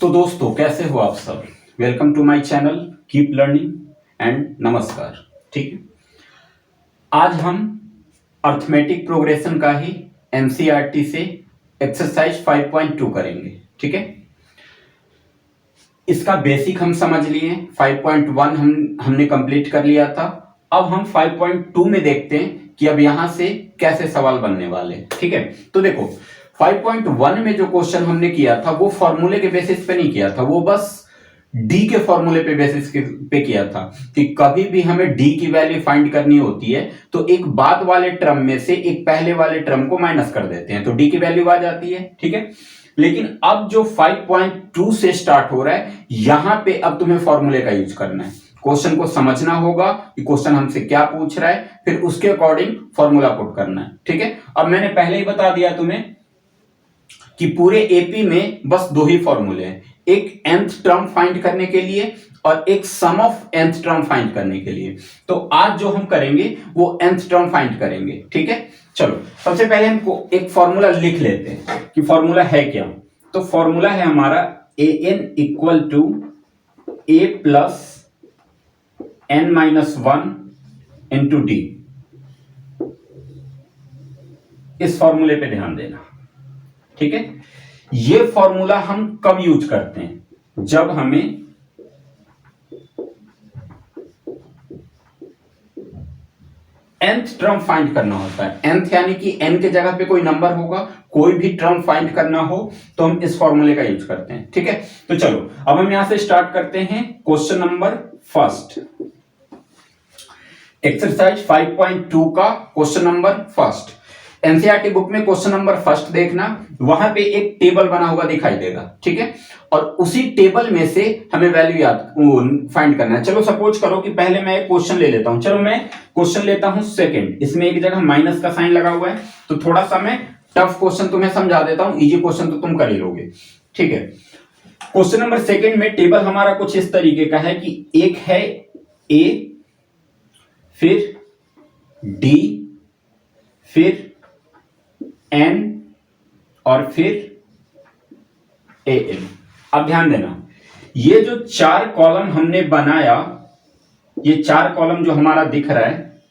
तो दोस्तों कैसे हो आप सब। Welcome to my channel keep learning and नमस्कार। ठीक है, आज हम अर्थमेटिक प्रोग्रेशन का ही एनसीईआरटी से एक्सरसाइज 5.2 करेंगे। ठीक है, इसका बेसिक हम समझ लिए, 5.1 हमने कंप्लीट कर लिया था। अब हम 5.2 में देखते हैं कि अब यहां से कैसे सवाल बनने वाले। ठीक है, तो देखो 5.1 में जो क्वेश्चन हमने किया था वो फॉर्मूले के बेसिस पे नहीं किया था, वो बस डी के फॉर्मूले पे बेसिस पे किया था कि कभी भी हमें डी की वैल्यू फाइंड करनी होती है तो एक बाद वाले टर्म में से एक पहले वाले टर्म को माइनस कर देते हैं तो डी की वैल्यू आ जाती है। ठीक है, लेकिन अब जो 5.2 से स्टार्ट हो रहा है यहां पे अब तुम्हें फॉर्मूले का यूज करना है। क्वेश्चन को समझना होगा कि क्वेश्चन हमसे क्या पूछ रहा है, फिर उसके अकॉर्डिंग फॉर्मूला पुट करना है। ठीक है, अब मैंने पहले ही बता दिया तुम्हें कि पूरे एपी में बस दो ही फॉर्मूले हैं, एक nth टर्म फाइंड करने के लिए और एक सम ऑफ nth टर्म फाइंड करने के लिए। तो आज जो हम करेंगे वो nth टर्म फाइंड करेंगे। ठीक है, चलो सबसे पहले हम एक फॉर्मूला लिख लेते हैं कि फॉर्मूला है क्या। तो फॉर्मूला है हमारा an equal to a plus n minus 1 into D. इस फॉर्मूले पे ध्यान देना। ठीक है, ये फॉर्मूला हम कब यूज करते हैं, जब हमें nth टर्म फाइंड करना होता है। nth यानी कि n के जगह पे कोई नंबर होगा, कोई भी टर्म फाइंड करना हो तो हम इस फॉर्मूले का यूज करते हैं। ठीक है, तो चलो अब हम यहां से स्टार्ट करते हैं क्वेश्चन नंबर फर्स्ट, एक्सरसाइज 5.2 का question number first. NCERT book में क्वेश्चन नंबर फर्स्ट देखना, वहां पे एक टेबल बना हुआ दिखाई देगा। ठीक है, और उसी टेबल में से हमें वैल्यू फाइंड करना है। चलो सपोज करो कि पहले मैं एक क्वेश्चन ले लेता हूं। चलो मैं क्वेश्चन लेता हूं सेकंड, इसमें एक जगह माइनस का साइन लगा हुआ है तो थोड़ा सा मैं टफ क्वेश्चन तुम्हें समझा देता हूं, इजी क्वेश्चन तो तुम कर ही लोगे। ठीक है, क्वेश्चन नंबर सेकंड में टेबल हमारा कुछ इस तरीके का है कि एक है ए, फिर डी, फिर n और फिर an। अब ध्यान देना, ये जो चार कॉलम हमने बनाया, ये चार कॉलम जो हमारा दिख रहा है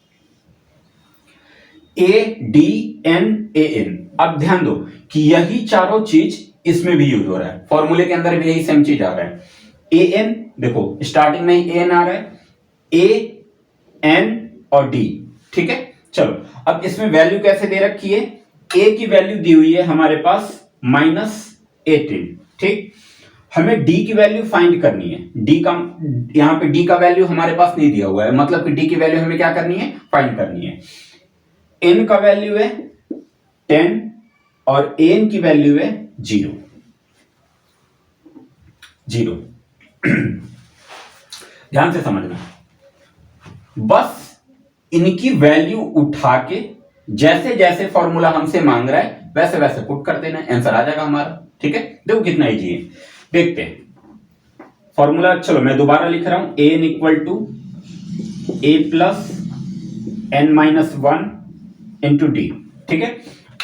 a d n a n। अब ध्यान दो कि यही चारों चीज इसमें भी यूज हो रहा है, फॉर्मूले के अंदर भी यही सेम चीज आ रहा है। an देखो स्टार्टिंग में ही an आ रहा है, a n और d। ठीक है, चलो अब इसमें वैल्यू कैसे दे रखी है, a की वैल्यू दी हुई है हमारे पास -18। ठीक, हमें d की वैल्यू फाइंड करनी है। d का यहां पे d का वैल्यू हमारे पास नहीं दिया हुआ है, मतलब कि d की वैल्यू हमें क्या करनी है, फाइंड करनी है। n का वैल्यू है 10 और an की वैल्यू है 0। ध्यान से समझना, बस इनकी वैल्यू उठा के जैसे जैसे फॉर्मूला हमसे मांग रहा है वैसे वैसे पुट कर देना, आंसर आ जाएगा हमारा। ठीक है, देखो कितना इजी है, देखते हैं फॉर्मूला। चलो मैं दोबारा लिख रहा हूं, an equal to a plus n minus 1 into D. ठीक है,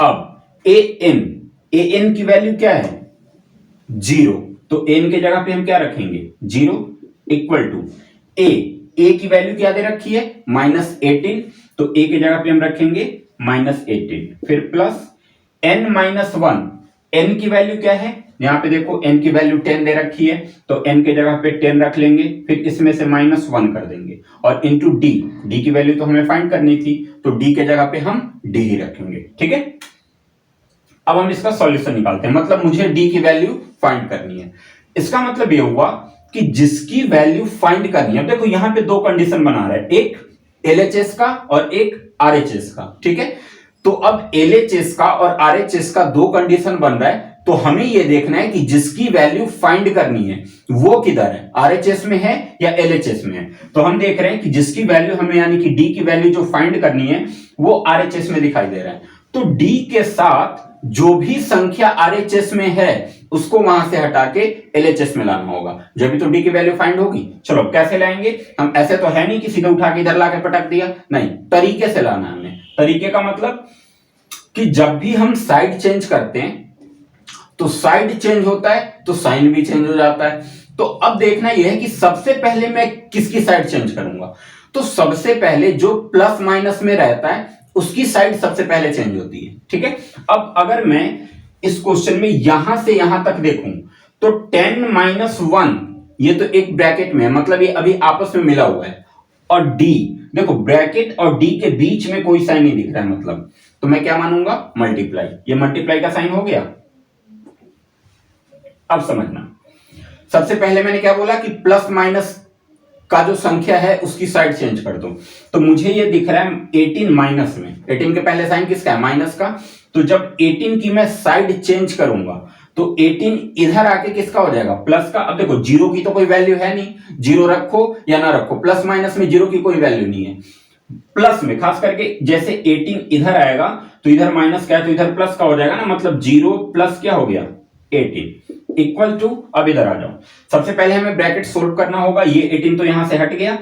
अब an की वैल्यू क्या है 0, तो n के जगह पे हम क्या रखेंगे 0 इक्वल टू a की वैल्यू क्या दे रखी है -18, तो a की जगह पे हम रखेंगे -18, फिर प्लस n माइनस 1, n की वैल्यू क्या है, यहां पे देखो n की वैल्यू 10 दे रखी है तो n के जगह पे 10 रख लेंगे, फिर इसमें से -1 कर देंगे और इंटू डी की वैल्यू तो हमें फाइंड करनी थी तो d के जगह पे हम d ही रखेंगे। ठीक है, अब हम इसका सॉल्यूशन निकालते हैं, मतलब मुझे d की वैल्यू फाइंड करनी है। इसका मतलब यह हुआ कि जिसकी वैल्यू फाइंड करनी है, देखो यहां पे दो कंडीशन बना रहा है, एक LHS का और एक RHS का। ठीक है, तो अब LHS का और RHS का दो कंडीशन बन रहा है, तो हमें यह देखना है कि जिसकी वैल्यू फाइंड करनी है वो किधर है, RHS में है या LHS में है। तो हम देख रहे हैं कि जिसकी वैल्यू हमें यानी कि D की वैल्यू जो फाइंड करनी है वो RHS में दिखाई दे रहा है, तो D के साथ जो भी संख्या RHS में है उसको वहां से हटा के LHS में लाना होगा, जब भी तो D की वैल्यू फाइंड होगी। चलो कैसे लाएंगे हम, ऐसे तो है नहीं कि सीधे उठा के इधर लाके पटक दिया, नहीं, तरीके से लाना है हमें। तरीके का मतलब कि जब भी हम साइड चेंज करते हैं तो साइड चेंज होता है तो साइन भी चेंज हो जाता है। तो अब देखना यह है कि सबसे पहले मैं किसकी साइड चेंज करूंगा। तो सबसे पहले जो प्लस माइनस में रहता है उसकी साइड सबसे पहले चेंज होती है, ठीक है। अब अगर मैं इस क्वेश्चन में यहां से यहां तक देखूं तो 10 माइनस 1 ये तो एक ब्रैकेट में है, मतलब ये अभी आपस में मिला हुआ है। और डी, देखो ब्रैकेट और डी के बीच में कोई साइन नहीं दिख रहा है, मतलब तो मैं क्या मानूंगा, मल्टीप्लाई। ये मल्टीप्लाई का साइन हो गया। अब समझना, सबसे पहले मैंने क्या बोला कि प्लस माइनस का जो संख्या है उसकी साइड चेंज कर दो। तो मुझे ये दिख रहा है 18 माइनस में, 18 के पहले साइन किसका है, माइनस का। तो जब 18 की मैं साइड चेंज करूंगा तो 18 इधर आके किसका हो जाएगा, प्लस का। अब देखो जीरो की तो कोई वैल्यू है नहीं, जीरो रखो या ना रखो, प्लस माइनस में जीरो की कोई वैल्यू नहीं है। प्लस में खास करके जैसे 18 इधर आएगा तो इधर माइनस का है तो इधर प्लस का हो जाएगा ना, मतलब जीरो प्लस क्या हो गया 18 इक्वल टू। अब इधर आ जाओ, सबसे पहले हमें ब्रैकेट सोल्व करना होगा। ये 18 तो यहां से हट गया,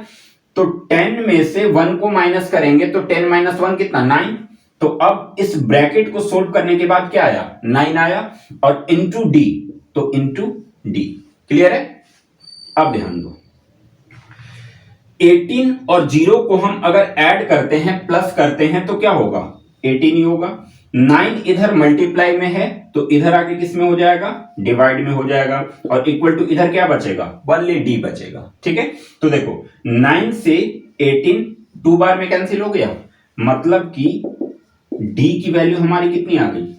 तो 10 में से 1 को माइनस करेंगे तो 10 माइनस 1 कितना 9। तो अब इस ब्रैकेट को सोल्व करने के बाद क्या आया 9 आया, और इंटू डी, तो इंटू डी। क्लियर है। अब ध्यान दो 18 और 0 को हम अगर ऐड करते हैं प्लस करते हैं तो क्या होगा 18 ही होगा। 9 इधर मल्टीप्लाई में है तो इधर आके किस में हो जाएगा, डिवाइड में हो जाएगा। और इक्वल टू इधर क्या बचेगा, ओनली डी बचेगा, ठीक है। तो देखो 9 से 18 2 बार में कैंसिल हो गया, मतलब कि डी की वैल्यू हमारी कितनी आ गई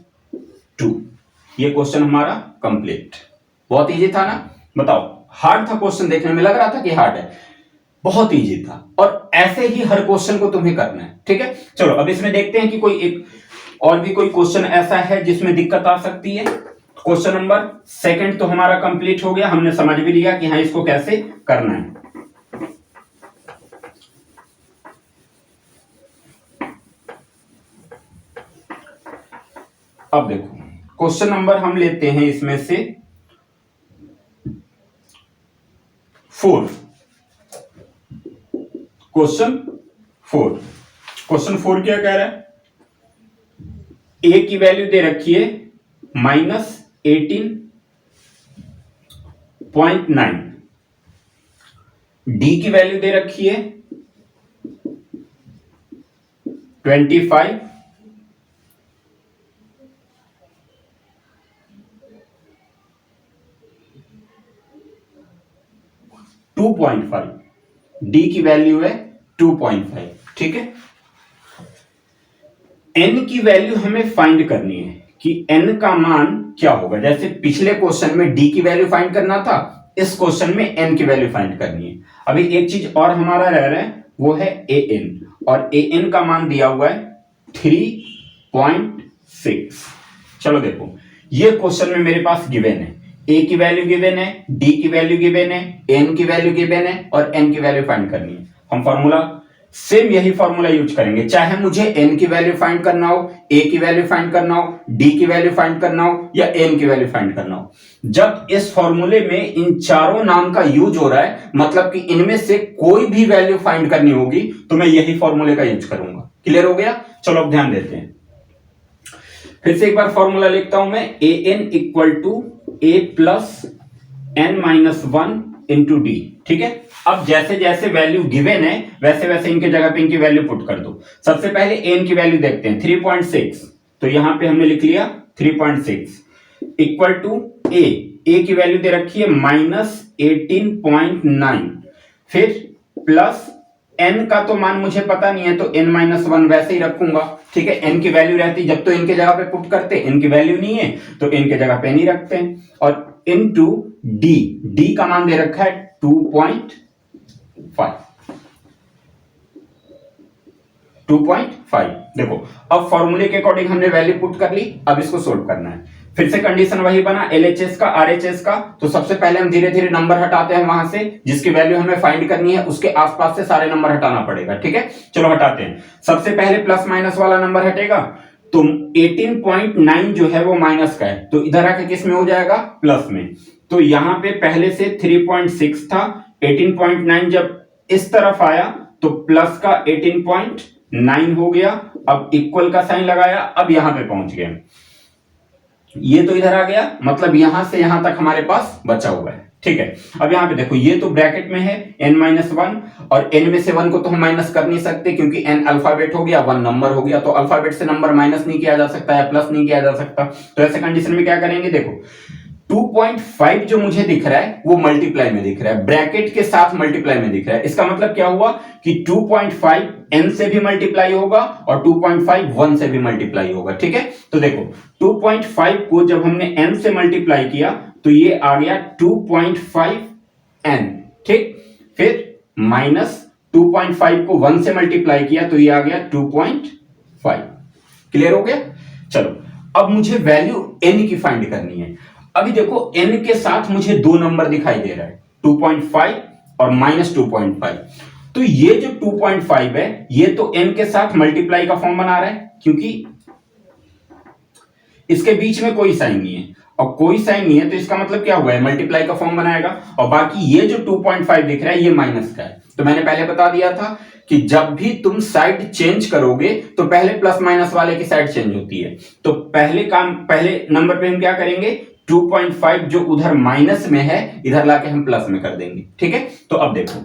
2। ये क्वेश्चन हमारा कंप्लीट। बहुत इजी था ना, बताओ हार्ड था क्वेश्चन, देखने में लग रहा था कि हार्ड है, बहुत इजी था। और ऐसे ही हर क्वेश्चन को तुम्हें करना है, ठीक है। चलो अब इसमें देखते हैं कि कोई एक और भी कोई क्वेश्चन ऐसा है जिसमें दिक्कत आ सकती है। क्वेश्चन नंबर 2 तो हमारा कंप्लीट हो गया, हमने समझ भी लिया कि हाँ इसको कैसे करना है। अब देखो क्वेश्चन नंबर हम लेते हैं इसमें से 4। क्वेश्चन 4 क्या कह रहा है, ए की वैल्यू दे रखी है -18.9, डी की वैल्यू दे रखी है 25, डी की वैल्यू है 2.5, ठीक है। एन की वैल्यू हमें फाइंड करनी है कि एन का मान क्या होगा। जैसे पिछले क्वेश्चन में डी की वैल्यू फाइंड करना था, इस क्वेश्चन में एन की वैल्यू फाइंड करनी है। अभी एक चीज और हमारा रह रहा है, वो है ए एन, और ए एन का मान दिया हुआ है 3.6। चलो देखो ये क्वेश्चन में मेरे पास गिवन है, ए की वैल्यू गिवन है, डी की वैल्यू गिवन है, एन की वैल्यू गिवन है, और एन की वैल्यू फाइंड करनी है। हम फॉर्मूला सेम यही फॉर्मूला यूज करेंगे, चाहे मुझे एन की वैल्यू फाइंड करना हो, ए की वैल्यू फाइंड करना हो, डी की वैल्यू फाइंड करना हो, या एन की वैल्यू फाइंड करना हो। जब इस फॉर्मूले में इन चारों नाम का यूज हो रहा है, मतलब कि इनमें से कोई भी वैल्यू फाइंड करनी होगी तो मैं यही फॉर्मूले का यूज करूंगा। क्लियर हो गया। चलो अब ध्यान देते हैं, फिर से एक बार फॉर्मूला लिखता हूं मैं, A N equal to A plus N minus 1 into D, ठीक है। अब जैसे जैसे वैल्यू गिवन है वैसे वैसे इनके जगह पे इनकी वैल्यू पुट कर दो। सबसे पहले एन की वैल्यू देखते हैं 3.6, तो यहां पे हमने लिख लिया 3.6 इक्वल टू ए की वैल्यू दे रखी है -18.9, फिर प्लस एन का तो मान मुझे पता नहीं है तो n-1 वैसे ही रखूंगा, ठीक है। एन की वैल्यू रहती, जब तो इनके जगह पे पुट करते, एन की वैल्यू नहीं है तो इनके जगह पे नहीं रखते हैं, और इनटू डी का मान दे रखा है 2.5। देखो अब फॉर्मूले के अकॉर्डिंग हमने वैल्यू पुट कर ली, अब इसको सोल्व करना है। फिर से कंडीशन वही बना LHS का RHS का, तो सबसे पहले हम धीरे धीरे नंबर हटाते हैं, वहां से जिसकी वैल्यू हमें फाइंड करनी है उसके आसपास से सारे नंबर हटाना पड़ेगा, ठीक है। चलो हटाते हैं। सबसे पहले प्लस माइनस वाला नंबर हटेगा, तो 18.9 जो है वो माइनस का है, तो इधर आके किस में हो जाएगा, प्लस में। तो यहां पे पहले से 3.6 था, 18.9 जब इस तरफ आया तो प्लस का 18.9 हो गया। अब इक्वल का साइन लगाया, अब यहां पे पहुंच गए। ये तो इधर आ गया, मतलब यहां से यहां तक हमारे पास बचा हुआ है। ठीक है, अब यहां पे देखो ये तो ब्रैकेट में है n-1, और n में से 1 को तो हम माइनस कर नहीं सकते क्योंकि n अल्फाबेट हो गया, 1 नंबर हो गया, तो अल्फाबेट से नंबर माइनस नहीं किया जा सकता या प्लस नहीं किया जा सकता। तो ऐसे कंडीशन में क्या करेंगे, देखो 2.5 जो मुझे दिख रहा है वो मल्टीप्लाई में दिख रहा है, ब्रैकेट के साथ मल्टीप्लाई में दिख रहा है। इसका मतलब क्या हुआ कि 2.5 n से भी मल्टीप्लाई होगा और 2.5 1 से भी मल्टीप्लाई होगा। ठीक है, तो देखो 2.5 को जब हमने n से मल्टीप्लाई किया तो ये आ गया 2.5 n। ठीक, फिर माइनस 2.5 को 1 से मल्टीप्लाई किया तो ये आ गया 2.5। क्लियर हो गया। चलो अब मुझे वैल्यू n की फाइंड करनी है। अभी देखो n के साथ मुझे दो नंबर दिखाई दे रहा है, 2.5 और -2.5। तो ये जो 2.5 है ये तो n के साथ मल्टीप्लाई का फॉर्म बना रहा है क्योंकि इसके बीच में कोई साइन नहीं है, और कोई साइन नहीं है तो इसका मतलब क्या हुआ है, मल्टीप्लाई का फॉर्म बनाएगा। और बाकी ये जो 2.5 दिख रहा है ये माइनस का है। तो मैंने पहले बता दिया था कि जब भी तुम साइड चेंज करोगे तो पहले प्लस माइनस वाले की साइड चेंज होती है। तो पहले नंबर पे हम क्या करेंगे, 2.5 जो उधर माइनस में है इधर लाके हम प्लस में कर देंगे। ठीक है, तो अब देखो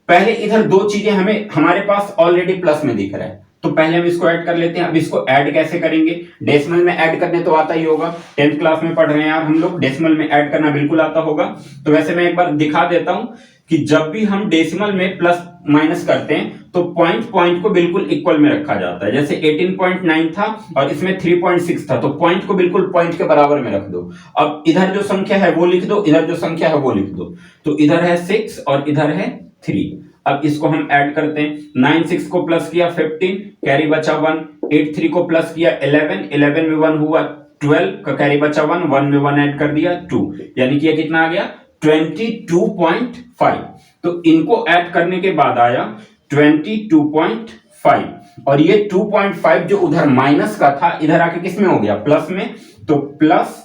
पहले इधर दो चीजें हमारे पास ऑलरेडी प्लस में दिख रहा है, तो पहले हम इसको ऐड कर लेते हैं। अब इसको ऐड कैसे करेंगे, डेसिमल में ऐड करने तो आता ही होगा, 10th क्लास में पढ़ रहे हैं यार हम लोग, डेसिमल में ऐड करना बिल्कुल आता होगा। तो वैसे मैं एक बार दिखा देता हूं कि जब भी हम डेसिमल में प्लस माइनस करते हैं तो पॉइंट को बिल्कुल इक्वल में रखा जाता है। जैसे 18.9 था और इसमें 3.6 था, तो पॉइंट को बिल्कुल पॉइंट के बराबर में रख दो। अब इधर जो संख्या है वो लिख दो, इधर जो संख्या है वो लिख दो। तो इधर है 6 और इधर है 3। अब इसको हम ऐड करते हैं, 9 6 को प्लस किया 15, कैरी बचा 1, 8 3 को प्लस किया 11, 11 में 1 हुआ 12 का कैरी बचा 1, 1 में 1 ऐड कर दिया 2, यानी कि ये कितना आ गया 22.5। तो इनको ऐड करने के बाद आया 22.5, और ये 2.5 जो उधर माइनस का था इधर आके किस में हो गया, प्लस में, तो प्लस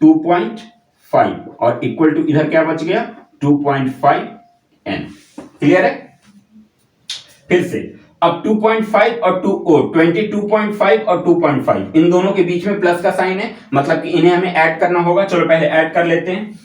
2.5 और इक्वल टू इधर क्या बच गया 2.5 n। क्लियर है। फिर से अब 2.5 और 22.5 और 2.5 इन दोनों के बीच में प्लस का साइन है, मतलब कि इन्हें हमें ऐड करना होगा। चलो पहले ऐड कर लेते हैं,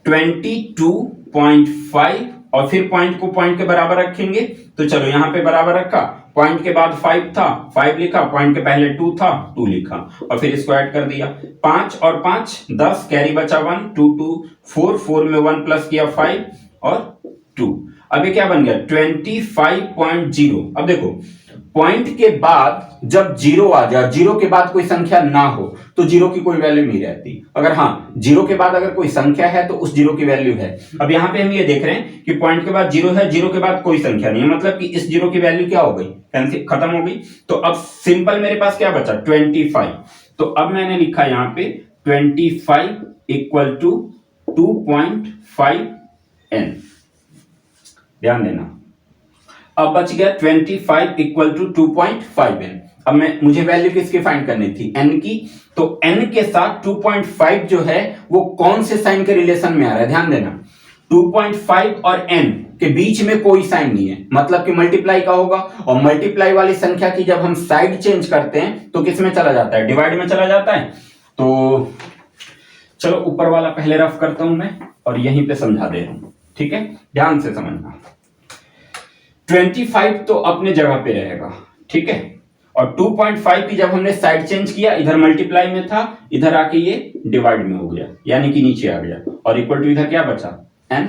22.5 और फिर पॉइंट को पॉइंट के बराबर रखेंगे। तो चलो यहां पे बराबर रखा, पॉइंट के बाद 5 था 5 लिखा, पॉइंट के पहले 2 था 2 लिखा, और फिर इसको ऐड कर दिया 5 और 5 10, कैरी बचा 1, 2 2 4, 4 में 1 प्लस किया 5 और 2। अब ये क्या बन गया 25.0। अब देखो पॉइंट के बाद जब जीरो आ जाए, जीरो के बाद कोई संख्या ना हो तो जीरो की कोई वैल्यू नहीं रहती। अगर हाँ जीरो के बाद अगर कोई संख्या है तो उस जीरो की वैल्यू है। अब यहां पे हम ये देख रहे हैं कि पॉइंट के बाद जीरो है, जीरो के बाद कोई संख्या नहीं है, मतलब कि इस जीरो की वैल्यू क्या हो गई, कैंसिल, खत्म हो गई। तो अब सिंपल मेरे पास क्या बचा 25। तो अब मैंने लिखा यहां पे 25 इक्वल टू 2.5 n। ध्यान देना, अब बच गया 25 इक्वल टू 2.5 n। अब मुझे वैल्यू किसकी फाइंड करनी थी, n की। तो n के साथ 2.5 जो है वो कौन से साइन के रिलेशन में आ रहा है, ध्यान देना। 2.5 और n के बीच में कोई साइन नहीं है, मतलब कि मल्टीप्लाई का होगा, और मल्टीप्लाई वाली संख्या की जब हम साइड चेंज करते हैं तो किस में चला जाता है, डिवाइड में चला जाता है। तो चलो ऊपर वाला पहले रफ करता हूं मैं और यहीं पे समझा दे रहा हूं, ठीक है, ध्यान से समझना। 25 तो अपने जगह पे रहेगा, ठीक है, और 2.5 की जब हमने साइड चेंज किया, इधर मल्टीप्लाई में था, इधर आके ये डिवाइड में हो गया, यानी कि नीचे आ गया, और इक्वल टू इधर क्या बचा n।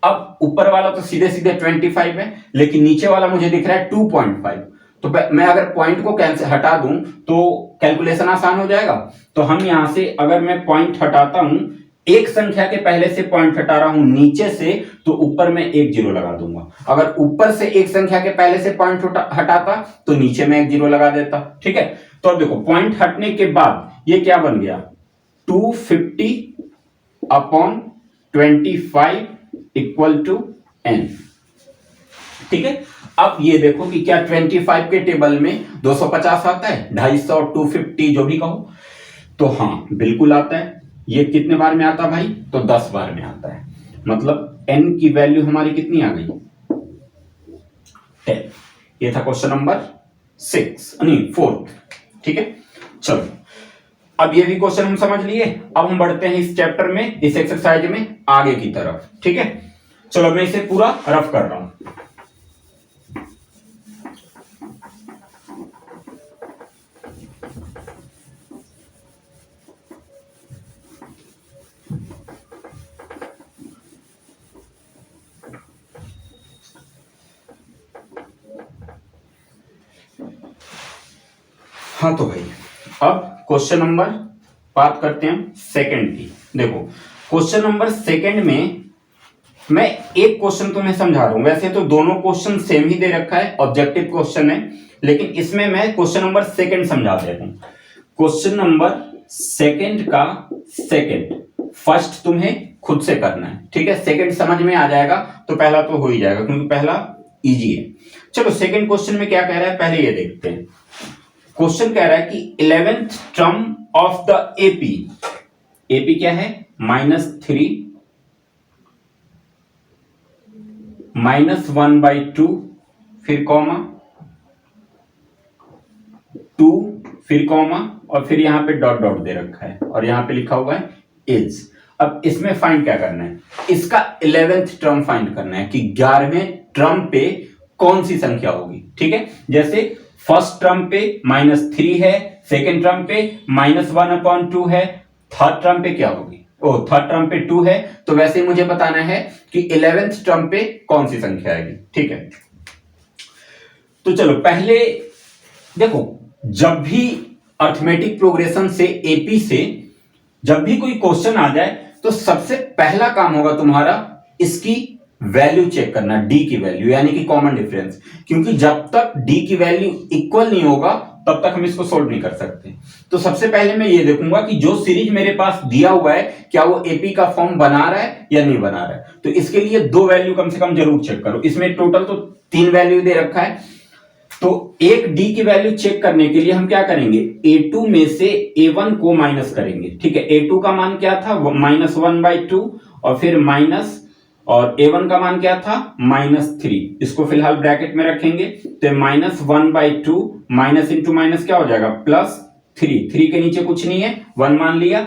अब ऊपर वाला तो सीधे सीधे 25 है, लेकिन नीचे वाला मुझे दिख रहा है 2.5। तो मैं अगर पॉइंट को कैंसिल हटा दूं तो कैलकुलेशन आसान हो जाएगा। तो हम यहां से अगर मैं पॉइंट हटाता हूं, एक संख्या के पहले से पॉइंट हटा रहा हूं नीचे से, तो ऊपर में एक जीरो लगा दूंगा। अगर ऊपर से एक संख्या के पहले से पॉइंट हटाता तो नीचे में एक जीरो लगा देता, ठीक है। तो अब देखो पॉइंट हटने के बाद ये क्या बन गया 250/25 इक्वल टू n, ठीक है। अब ये देखो कि क्या 25 के टेबल में 250 आता है, 250, 250 जो भी कहो, तो हाँ बिल्कुल आता है। ये कितने बार में आता भाई, तो 10 बार में आता है, मतलब n की वैल्यू हमारी कितनी आ गई 10। ये था क्वेश्चन नंबर 4, ठीक है। चलो अब ये भी क्वेश्चन हम समझ लिए। अब हम बढ़ते हैं इस चैप्टर में, इस एक्सरसाइज में आगे की तरफ। ठीक है, चलो मैं इसे पूरा रफ कर रहा हूं। हाँ तो भाई, अब क्वेश्चन नंबर बात करते हैं सेकंड की। देखो क्वेश्चन नंबर सेकंड में मैं एक क्वेश्चन तुम्हें समझा रहा हूं। वैसे तो दोनों क्वेश्चन सेम ही दे रखा है, ऑब्जेक्टिव क्वेश्चन है, लेकिन इसमें मैं क्वेश्चन नंबर सेकंड समझा देता हूं। क्वेश्चन नंबर सेकंड का सेकंड फर्स्ट तुम्हें खुद से करना है। ठीक है, सेकंड समझ में आ जाएगा तो पहला तो हो ही जाएगा, क्योंकि पहला इजी है। चलो सेकंड क्वेश्चन में क्या कह रहा है पहले ये देखते हैं। क्वेश्चन कह रहा है कि 11th term of the AP, AP क्या है -3 -1/2 फिर कॉमा 2 फिर कॉमा और फिर यहां पे डॉट डॉट दे रखा है और यहां पे लिखा हुआ है इज। अब इसमें फाइंड क्या करना है, इसका 11th टर्म फाइंड करना है कि 11वें टर्म पे कौन सी संख्या होगी। ठीक है, जैसे फर्स्ट टर्म पे -3 है, सेकेंड टर्म पे -1/2 है, थर्ड टर्म पे क्या होगी, थर्ड टर्म पे 2 है, तो वैसे ही मुझे बताना है कि 11th टर्म पे कौन सी संख्या आएगी। ठीक है, तो चलो पहले देखो, जब भी अर्थमेटिक प्रोग्रेशन से एपी से जब भी कोई क्वेश्चन आ जाए तो सबसे पहला काम होगा तुम्हारा इसकी वैल्यू चेक करना, डी की वैल्यू, यानी कि कॉमन डिफरेंस। क्योंकि जब तक डी की वैल्यू इक्वल नहीं होगा तब तक हम इसको सोल्व नहीं कर सकते। तो सबसे पहले मैं ये देखूंगा कि जो सीरीज मेरे पास दिया हुआ है क्या वो एपी का फॉर्म बना रहा है या नहीं बना रहा है। तो इसके लिए 2 वैल्यू कम से कम जरूर चेक करो। इसमें टोटल तो 3 वैल्यू दे रखा है, तो एक डी की वैल्यू चेक करने के लिए हम क्या करेंगे, A2 में से A1 को माइनस करेंगे। ठीक है, A2 का मान क्या था -1/2 और फिर माइनस, और A1 का मान क्या था -3। इसको फिलहाल ब्रैकेट में रखेंगे तो -1/2 माइनस इंटू माइनस क्या हो जाएगा +3। 3 के नीचे कुछ नहीं है, 1 मान लिया।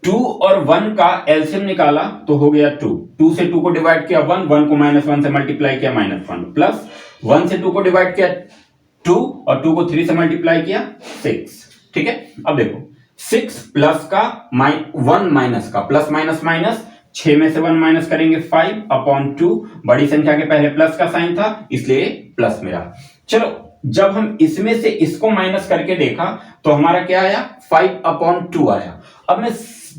2 और 1 का एलसीएम निकाला तो हो गया 2। 2 से 2 को डिवाइड किया 1, 1 को -1 से मल्टीप्लाई किया -1, प्लस 1 से 2 को डिवाइड किया 2 और 2 को 3 से मल्टीप्लाई किया 6। ठीक है, अब देखो 6 प्लस का 1 माइनस का, प्लस माइनस माइनस, 6 में से 1 माइनस करेंगे 5/2। बड़ी संख्या के पहले प्लस का साइन था इसलिए प्लस में रहा। चलो जब हम इसमें से इसको माइनस करके देखा तो हमारा क्या आया 5/2 आया। अब मैं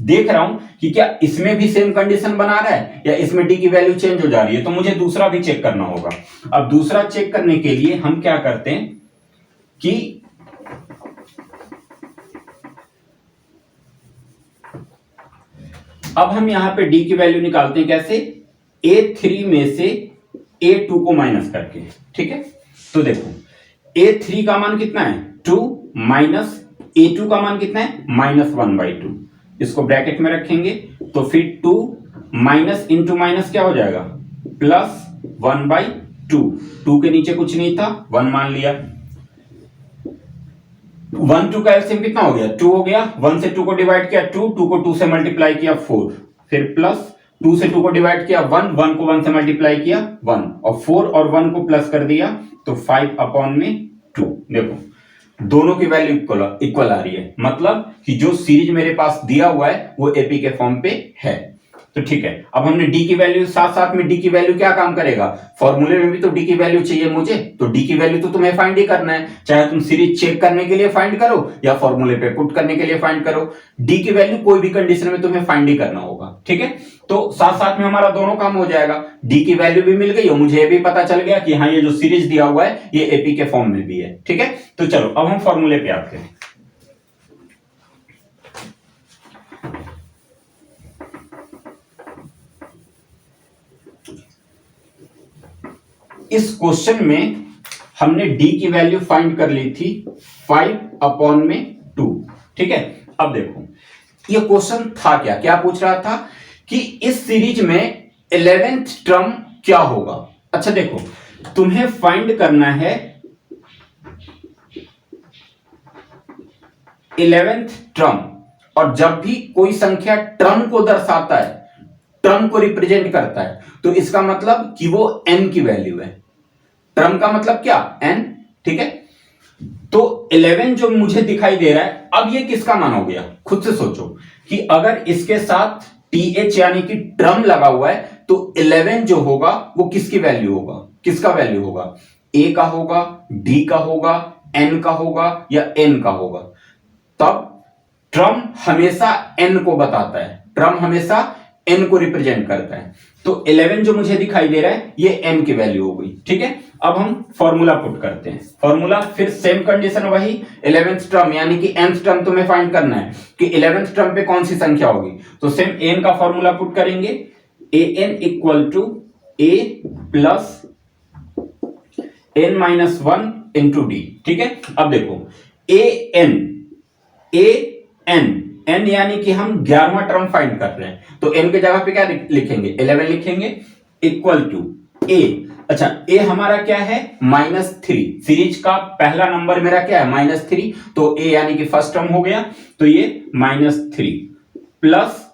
देख रहा हूं कि क्या इसमें भी सेम कंडीशन बना रहा है या इसमें डी की वैल्यू चेंज हो जा रही है, तो मुझे दूसरा भी चेक करना होगा। अब दूसरा चेक करने के लिए हम क्या करते हैं कि अब हम यहां पे डी की वैल्यू निकालते हैं कैसे, A3 में से A2 को माइनस करके। ठीक है, तो देखो A3 का मान कितना है 2 माइनस A2 का मान कितना है -1/2। इसको ब्रैकेट में रखेंगे तो फिर 2 माइनस इंटू माइनस क्या हो जाएगा +1/2। 2 के नीचे कुछ नहीं था, 1 मान लिया। 1 2 का एलसीएम कितना हो गया 2 हो गया। 1 से 2 को डिवाइड किया 2, 2 को 2 से मल्टीप्लाई किया 4, फिर प्लस 2 से 2 को डिवाइड किया 1, 1 को 1 से मल्टीप्लाई किया 1 और 4 और 1 को प्लस कर दिया तो 5/2। देखो दोनों की वैल्यू इक्वल आ रही है, मतलब कि जो सीरीज मेरे पास दिया हुआ है वो एपी के फॉर्म पे है। तो ठीक है, अब हमने डी की वैल्यू, साथ साथ में डी की वैल्यू क्या काम करेगा, फॉर्मूले में भी तो डी की वैल्यू चाहिए मुझे, तो डी की वैल्यू तो तुम्हें फाइंड ही करना है, चाहे तुम सीरीज चेक करने के लिए फाइंड करो या फॉर्मूले पे पुट करने के लिए फाइंड करो। डी की वैल्यू कोई भी कंडीशन में तुम्हें फाइंड ही करना होगा। ठीक है, तो साथ साथ में हमारा दोनों काम हो जाएगा, डी की वैल्यू भी मिल गई और मुझे भी पता चल गया कि हाँ ये जो सीरीज दिया हुआ है ये एपी के फॉर्म में भी है। ठीक है, तो चलो अब हम फॉर्मूले पे आते हैं। इस क्वेश्चन में हमने डी की वैल्यू फाइंड कर ली थी 5/2। ठीक है, अब देखो ये क्वेश्चन था क्या पूछ रहा था कि इस सीरीज में 11th टर्म क्या होगा। अच्छा देखो, तुम्हें फाइंड करना है 11th टर्म, और जब भी कोई संख्या टर्म को दर्शाता है, टर्म को रिप्रेजेंट करता है, तो इसका मतलब कि वो n की वैल्यू है। टर्म का मतलब क्या, n, ठीक है। तो 11 जो मुझे दिखाई दे रहा है, अब ये किसका मान हो गया, खुद से सोचो कि अगर इसके साथ th यानी कि टर्म लगा हुआ है, तो 11 जो होगा वो किसकी वैल्यू होगा, किसका वैल्यू होगा, a का होगा, d का होगा, n का होगा या n का होगा। तब टर्म हमेशा n को बताता है, टर्म हमेशा n को रिप्रेजेंट करता है। तो 11 जो मुझे दिखाई दे रहा है ये n की वैल्यू हो गई, ठीक है। अब हम फॉर्मूला पुट करते हैं, फॉर्मूला फिर सेम कंडीशन वही, 11th टर्म यानी कि nth टर्म तुम्हें फाइंड करना है कि 11th टर्म पे कौन सी संख्या होगी। तो सेम n का फॉर्मूला पुट करेंगे, an equal to a plus n minus 1 into D, ठीक है। अब देखो an यानी कि हम 11वां टर्म फाइंड कर रहे हैं, तो n के जगह पे क्या लिखेंगे, 11 लिखेंगे, इक्वल टू a, अच्छा a हमारा क्या है, -3, सीरीज का पहला नंबर मेरा क्या है, -3, तो a यानी कि फर्स्ट टर्म हो गया, तो ये -3 प्लस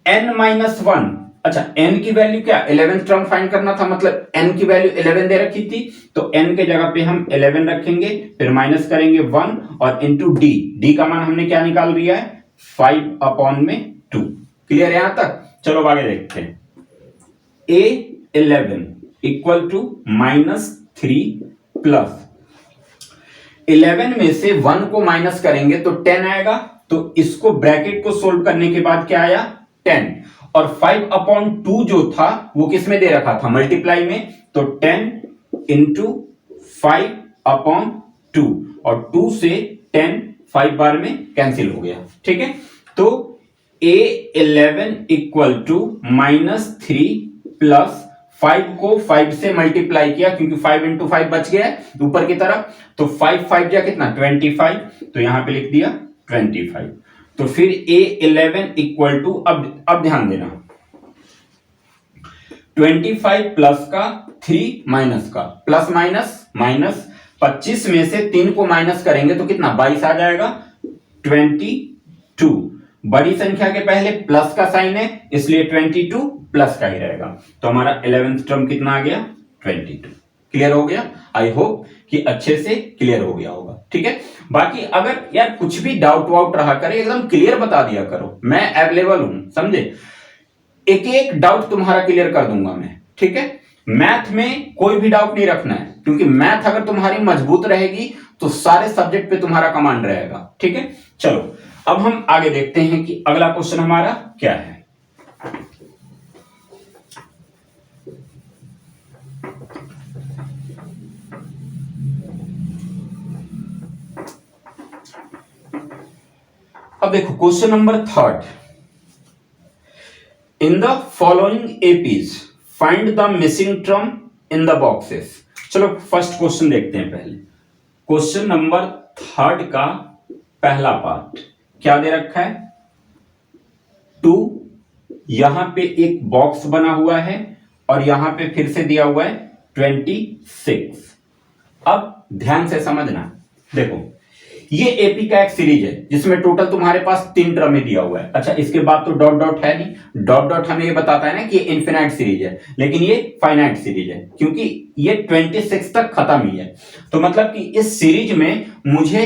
n-1, अच्छा n की वैल्यू क्या, 11th टर्म फाइंड करना था, मतलब n की वैल्यू 11 दे रखी थी, तो n के जगह पे हम 11 रखेंगे, फिर माइनस करेंगे 1 और इंटू d का मान हमने क्या निकाल दिया है, 5/2। क्लियर है यहां तक, चलो आगे देखते हैं। a11 इक्वल टू -3 प्लस 11 में से 1 को माइनस करेंगे तो 10 आएगा, तो इसको ब्रैकेट को सोल्व करने के बाद क्या आया, 10, और 5/2 जो था वो किस में दे रखा था, मल्टीप्लाई में, तो 10 इंटू 5/2 और 2 से 10 5 बार में कैंसिल हो गया, ठीक है। तो a11 इक्वल टू -3 प्लस 5 को 5 से मल्टीप्लाई किया, क्योंकि 5 इंटू 5 बच गया है ऊपर की तरफ, तो 5 जा कितना 25, तो यहां पे लिख दिया 25। तो फिर a11 इक्वल टू, अब ध्यान देना, 25 प्लस का 3 माइनस का, प्लस माइनस 25 में से 3 को माइनस करेंगे तो कितना 22 आ जाएगा, 22, बड़ी संख्या के पहले प्लस का साइन है इसलिए 22 प्लस का ही रहेगा, तो हमारा 11th टर्म कितना आ गया, 22। क्लियर हो गया, आई होप कि अच्छे से क्लियर हो गया होगा, ठीक है। बाकी अगर यार कुछ भी डाउट वाउट रहा करे, एकदम क्लियर बता दिया करो, मैं अवेलेबल हूं, समझे, एक एक डाउट तुम्हारा क्लियर कर दूंगा मैं, ठीक है। मैथ में कोई भी डाउट नहीं रखना है, क्योंकि मैथ अगर तुम्हारी मजबूत रहेगी तो सारे सब्जेक्ट पे तुम्हारा कमांड रहेगा, ठीक है। चलो अब हम आगे देखते हैं कि अगला क्वेश्चन हमारा क्या है। अब देखो question number 3, in the following APs find the missing term in the boxes. चलो फर्स्ट क्वेश्चन देखते हैं पहले, क्वेश्चन नंबर 3 का पहला पार्ट क्या दे रखा है, 2, यहां पे एक बॉक्स बना हुआ है और यहां पे फिर से दिया हुआ है 26। अब ध्यान से समझना, देखो ये एपी का एक सीरीज है जिसमें टोटल तुम्हारे पास 3 टर्म में दिया हुआ है। अच्छा इसके बाद तो डॉट डॉट है नहीं, डॉट डॉट हमें ये बताता है ना कि ये इनफिनाइट सीरीज है, लेकिन ये फाइनाइट सीरीज है क्योंकि ये 26 तक खत्म ही है। तो मतलब कि इस सीरीज में मुझे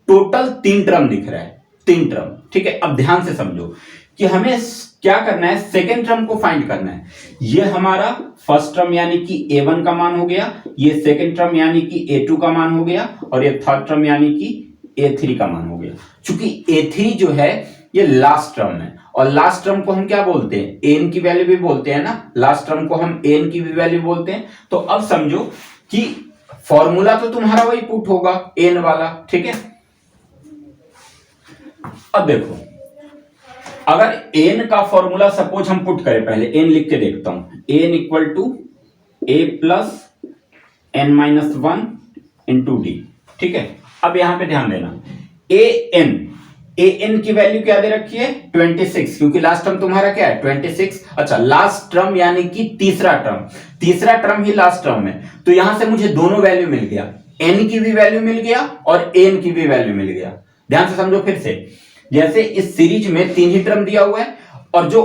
टोटल 3 टर्म दिख रहा है, 3 टर्म, ठीक है। अब ध्यान से समझो कि हमें क्या करना है, सेकेंड टर्म को फाइंड करना है। ये हमारा फर्स्ट टर्म यानी कि a1 का मान हो गया, ये सेकेंड टर्म यानी कि a2 का मान हो गया, और ये थर्ड टर्म यानी कि a3 का मान हो गया। चूंकि a3 जो है ये लास्ट टर्म है, और लास्ट टर्म को हम क्या बोलते हैं, an की वैल्यू भी बोलते हैं ना, लास्ट टर्म को हम an की भी वैल्यू बोलते हैं। तो अब समझो कि फॉर्मूला तो तुम्हारा वही पुट होगा n वाला, ठीक है। अब देखो अगर n का फॉर्मूला सपोज हम पुट करें, पहले n लिख के देखता हूं, n equal to a plus n minus 1 into D, ठीक है। अब यहां पे ध्यान देना, an की वैल्यू क्या दे रखी है 26, क्योंकि लास्ट टर्म तुम्हारा क्या है 26। अच्छा लास्ट टर्म यानी कि तीसरा टर्म ही लास्ट टर्म है, तो यहां से मुझे दोनों वैल्यू मिल गया, n की भी वैल्यू मिल गया और an की भी वैल्यू मिल गया। ध्यान से समझो फिर से। जैसे इस सीरीज में 3 ही टर्म दिया हुआ है और जो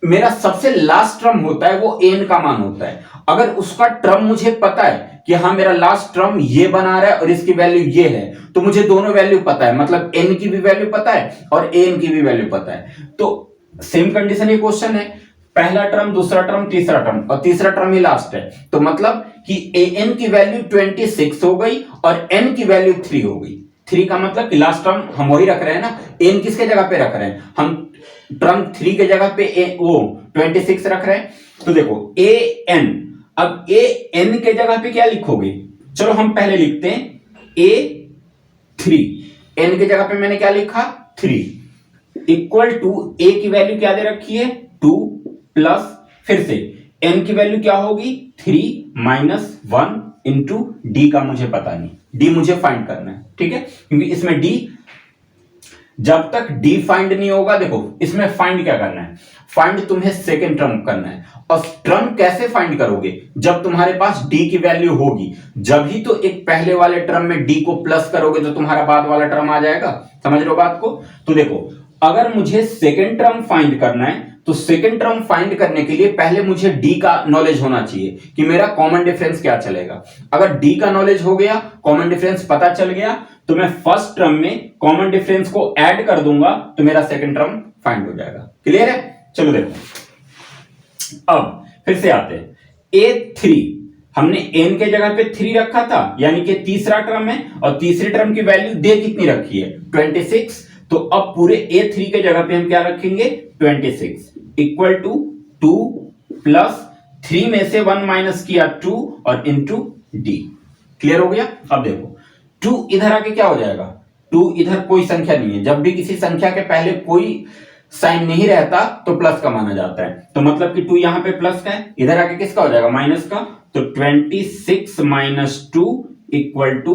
मेरा सबसे लास्ट टर्म होता है वो n का मान होता है। अगर उसका टर्म मुझे पता है कि हाँ मेरा लास्ट टर्म ये बना रहा है और इसकी वैल्यू ये है, तो मुझे दोनों वैल्यू पता है, मतलब n की भी वैल्यू पता है और an की भी वैल्यू पता है। तो सेम कंडीशन ये क्वेश्चन है, पहला टर्म, दूसरा टर्म, तीसरा टर्म और तीसरा टर्म ही लास्ट है, तो मतलब कि an की वैल्यू 26 हो गई और n की वैल्यू 3 हो गई। 3 का मतलब कि लास्ट टर्म हम वही रख रहे हैं ना, n किसके जगह पे रख रहे हैं हम, टर्म 3 के जगह पे वो 26 रख रहे हैं। तो देखो an, अब an के जगह पे क्या लिखोगे, चलो हम पहले लिखते हैं a3, n के जगह पे मैंने क्या लिखा 3 इक्वल टू a की वैल्यू क्या दे रखी है 2 प्लस फिर से n की वैल्यू क्या होगी 3 माइनस 1 इंटू डी का मुझे पता नहीं, डी मुझे फाइंड करना है, ठीक है, क्योंकि इसमें डी जब तक डी फाइंड नहीं होगा, देखो इसमें फाइंड क्या करना है, फाइंड तुम्हें सेकेंड टर्म करना है। और टर्म कैसे फाइंड करोगे, जब तुम्हारे पास डी की वैल्यू होगी, जब ही तो एक पहले वाले टर्म में डी को प्लस करोगे तो तुम्हारा बाद वाला टर्म आ जाएगा। समझ लो बात को। तो देखो अगर मुझे सेकेंड टर्म फाइंड करना है तो सेकेंड टर्म फाइंड करने के लिए पहले मुझे डी का नॉलेज होना चाहिए कि मेरा कॉमन डिफरेंस क्या चलेगा। अगर डी का नॉलेज हो गया, कॉमन डिफरेंस पता चल गया, तो मैं फर्स्ट टर्म में कॉमन डिफरेंस को ऐड कर दूंगा तो मेरा सेकेंड टर्म फाइंड हो जाएगा। क्लियर है? चलो देखो अब फिर से आते हैं a3, हमने n के जगह पे 3 रखा था, यानी कि तीसरा टर्म है और तीसरे टर्म की वैल्यू दे कितनी रखी है 26। तो अब पूरे a3 के जगह पे हम क्या रखेंगे 26 इक्वल टू 2 प्लस 3 में से 1 माइनस किया 2 और इंटू डी। क्लियर हो गया? अब देखो 2 इधर आके क्या हो जाएगा, 2 इधर कोई संख्या नहीं है, जब भी किसी संख्या के पहले कोई साइन नहीं रहता तो प्लस का माना जाता है, तो मतलब कि 2 यहां पे प्लस का है, इधर आके किसका हो जाएगा माइनस का, तो 26 माइनस 2 इक्वल टू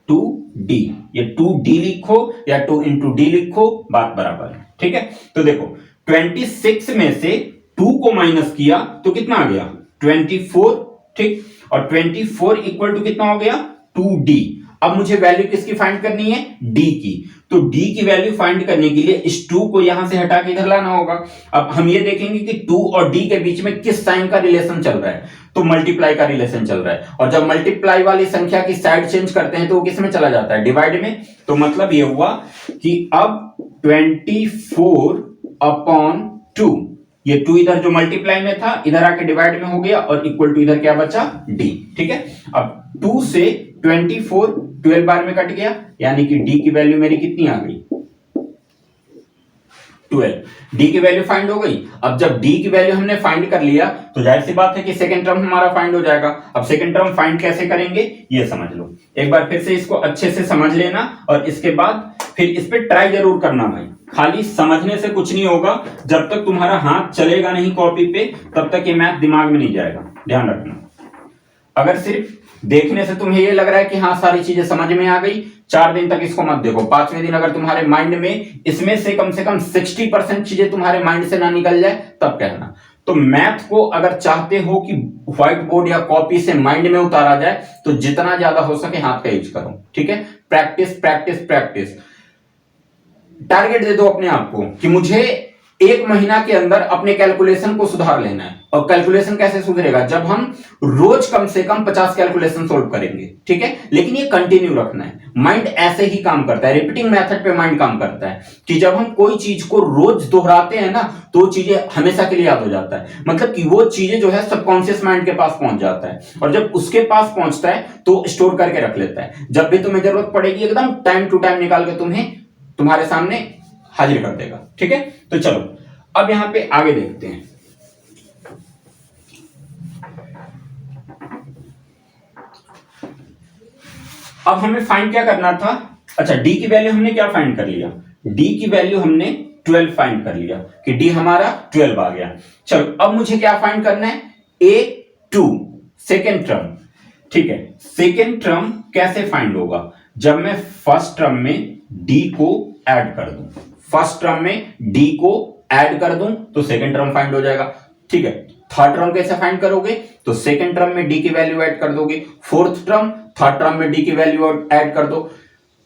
2d। ये 2d लिखो या 2 इंटू डी लिखो, बात बराबर है, ठीक है। तो देखो 26 में से 2 को माइनस किया तो कितना आ गया 24, ठीक, और 24 इक्वल टू कितना हो गया 2d। अब मुझे वैल्यू किसकी फाइंड करनी है d की, तो d की वैल्यू फाइंड करने के लिए इस 2 को यहां से हटा के इधर लाना होगा। अब हम ये देखेंगे कि 2 और d के बीच में किस साइन का रिलेशन चल रहा है, तो मल्टीप्लाई का रिलेशन चल रहा है, और जब मल्टीप्लाई वाली संख्या की साइड चेंज करते हैं तो वो किस में चला जाता है डिवाइड में। तो मतलब ये हुआ कि अब 24 अपॉन 2, ये 2 इधर जो मल्टीप्लाई में था इधर आके डिवाइड में हो गया और इक्वल टू इधर क्या बचा d, ठीक है। अब 2 से 24 12 बार में कट गया, यानी कि d की वैल्यू मेरी कितनी आ गई 12। d की वैल्यू फाइंड हो गई। अब जब d की वैल्यू हमने फाइंड कर लिया तो जाहिर सी बात है कि सेकंड टर्म हमारा फाइंड हो जाएगा। अब सेकंड टर्म फाइंड कैसे करेंगे ये समझ लो, एक बार फिर से इसको अच्छे से समझ लेना और इसके बाद फिर इस पे ट्राई जरूर करना भाई, खाली समझने से कुछ नहीं होगा, जब तक तुम्हारा हाथ चलेगा नहीं कॉपी पे तब तक ये मैथ दिमाग में नहीं जाएगा, ध्यान रखना। अगर सिर्फ देखने से तुम्हें ये लग रहा है कि हाँ सारी चीजें समझ में आ गई, 4 दिन तक इसको मत देखो, 5वें दिन अगर तुम्हारे माइंड में इसमें से कम 60% चीजें तुम्हारे माइंड से ना निकल जाए तब कहना। तो मैथ को अगर चाहते हो कि व्हाइट बोर्ड या कॉपी से माइंड में उतारा जाए तो जितना ज्यादा हो सके हाथ का यूज करो, ठीक है। Practice practice practice. टारगेट दे दो अपने आप को कि मुझे 1 महीना के अंदर अपने कैलकुलेशन को सुधार लेना है। और कैलकुलेशन कैसे सुधरेगा, जब हम रोज कम से कम 50 कैलकुलेशन सोल्व करेंगे, ठीक है। लेकिन ये कंटिन्यू रखना है, माइंड ऐसे ही काम करता है, रिपीटिंग मेथड पे माइंड काम करता है कि जब हम कोई चीज को रोज दोहराते हैं ना तो चीजें हमेशा के लिए याद हो जाता है, मतलब कि वो चीजें जो है सबकॉन्शियस माइंड के पास पहुंच जाता है, और जब उसके पास पहुंचता है तो स्टोर करके रख लेता है, जब भी तुम्हें जरूरत पड़ेगी एकदम टाइम टू टाइम निकाल के तुम्हारे सामने हाजिर कर देगा, ठीक है। तो चलो अब यहां पे आगे देखते हैं। अब हमें फाइंड क्या करना था, अच्छा डी की वैल्यू हमने क्या फाइंड कर लिया, डी की वैल्यू हमने 12 फाइंड कर लिया कि डी हमारा 12 आ गया। चलो अब मुझे क्या फाइंड करना है A2 सेकेंड टर्म, ठीक है। सेकेंड टर्म कैसे फाइंड होगा, जब मैं फर्स्ट टर्म में डी को ऐड कर दूं, फर्स्ट टर्म में डी को ऐड कर दूं तो सेकंड टर्म फाइंड हो जाएगा, ठीक है। थर्ड टर्म कैसे फाइंड करोगे, तो सेकंड टर्म में डी की वैल्यू ऐड कर दोगे, फोर्थ टर्म थर्ड टर्म में डी की वैल्यू ऐड कर दो,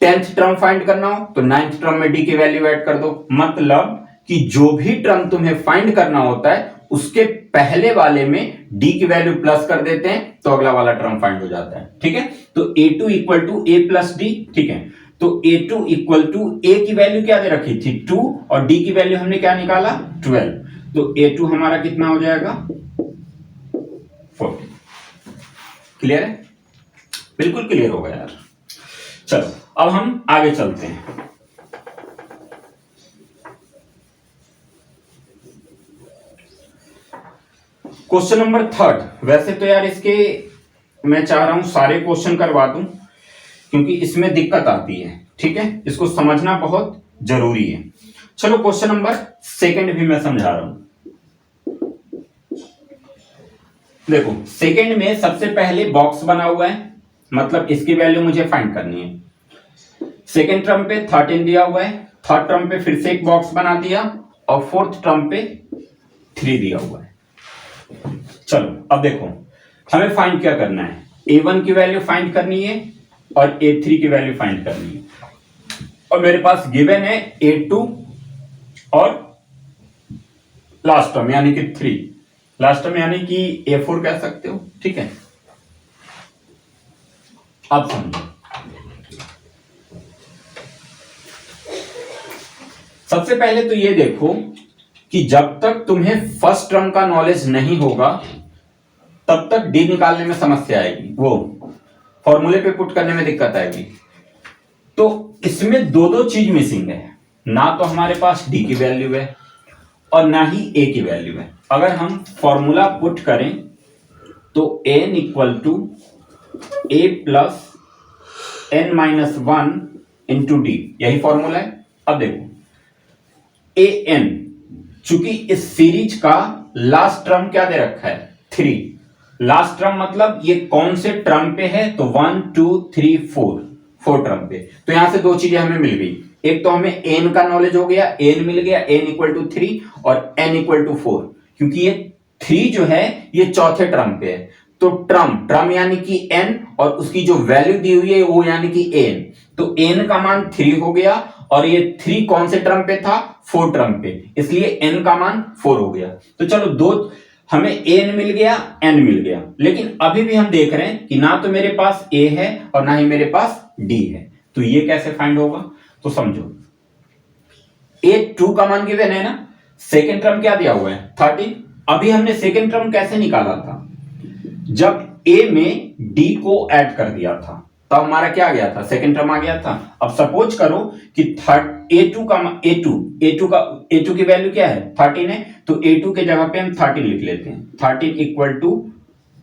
10th टर्म फाइंड करना हो तो 9th टर्म में डी की वैल्यू ऐड कर दो। मतलब कि जो भी टर्म तुम्हें फाइंड करना होता है उसके पहले वाले में डी की वैल्यू प्लस कर देते हैं तो अगला वाला टर्म फाइंड हो जाता है। ठीक है, तो a2 equal to A plus D. ठीक है, तो a2 इक्वल टू ए की वैल्यू क्या दे रखी थी 2 और डी की वैल्यू हमने क्या निकाला 12, तो a2 हमारा कितना हो जाएगा 40। क्लियर है? बिल्कुल क्लियर होगा यार। चलो अब हम आगे चलते हैं। Question number 3। वैसे तो यार इसके मैं चाह रहा हूं सारे क्वेश्चन करवा दूं क्योंकि इसमें दिक्कत आती है। ठीक है, इसको समझना बहुत जरूरी है। चलो क्वेश्चन नंबर 2 भी मैं समझा रहा हूं। देखो सेकंड में सबसे पहले बॉक्स बना हुआ है, मतलब इसकी वैल्यू मुझे फाइंड करनी है। सेकंड टर्म पे 13 दिया हुआ है, थर्ड टर्म पे फिर से एक बॉक्स बना दिया और फोर्थ टर्म पे 3 दिया हुआ है। चलो अब देखो हमें फाइंड क्या करना है, a1 की वैल्यू फाइंड करनी है और a3 की वैल्यू फाइंड करनी है। और मेरे पास गिवन है a2 और लास्ट टर्म यानी कि 3, लास्ट टर्म यानी कि a4 कह सकते हो। ठीक है, अब समझो। सबसे पहले तो ये देखो कि जब तक तुम्हें फर्स्ट टर्म का नॉलेज नहीं होगा तब तक डी निकालने में समस्या आएगी, वो फॉर्मूले पे पुट करने में दिक्कत आएगी। तो इसमें दो चीज मिसिंग है, ना तो हमारे पास डी की वैल्यू है और ना ही ए की वैल्यू है। अगर हम फॉर्मूला पुट करें तो n equal to A plus n minus 1 into D, यही फॉर्मूला है। अब देखो an, चूंकि इस सीरीज का लास्ट टर्म क्या दे रखा है 3, लास्ट टर्म मतलब ये कौन से टर्म पे है तो 1 2 3 4 टर्म पे। तो यहां से दो चीजें हमें मिल गई, एक तो हमें n का नॉलेज हो गया, n मिल गया, n इक्वल टू 3 और n इक्वल टू 4, क्योंकि ये 3 जो है ये चौथे टर्म पे है। तो टर्म यानी कि n और उसकी जो वैल्यू दी हुई है वो यानी कि n, तो n का मान 3 हो गया और ये 3 कौन से टर्म पे था 4 टर्म पे, इसलिए n का मान 4 हो गया। तो चलो दो हमें n मिल गया n मिल गया, लेकिन अभी भी हम देख रहे हैं कि ना तो मेरे पास a है और ना ही मेरे पास d है। तो ये कैसे फाइंड होगा, तो समझो a2 का मान गिवन है ना, सेकेंड टर्म क्या दिया हुआ है 13। अभी हमने सेकेंड टर्म कैसे निकाला था, जब a में d को ऐड कर दिया था तब हमारा क्या आ गया था सेकेंड टर्म आ गया था। अब सपोज करो कि a2 की वैल्यू क्या है 13 है, तो a2 के जगह पे हम 13 लिख लेते हैं, 13 equal to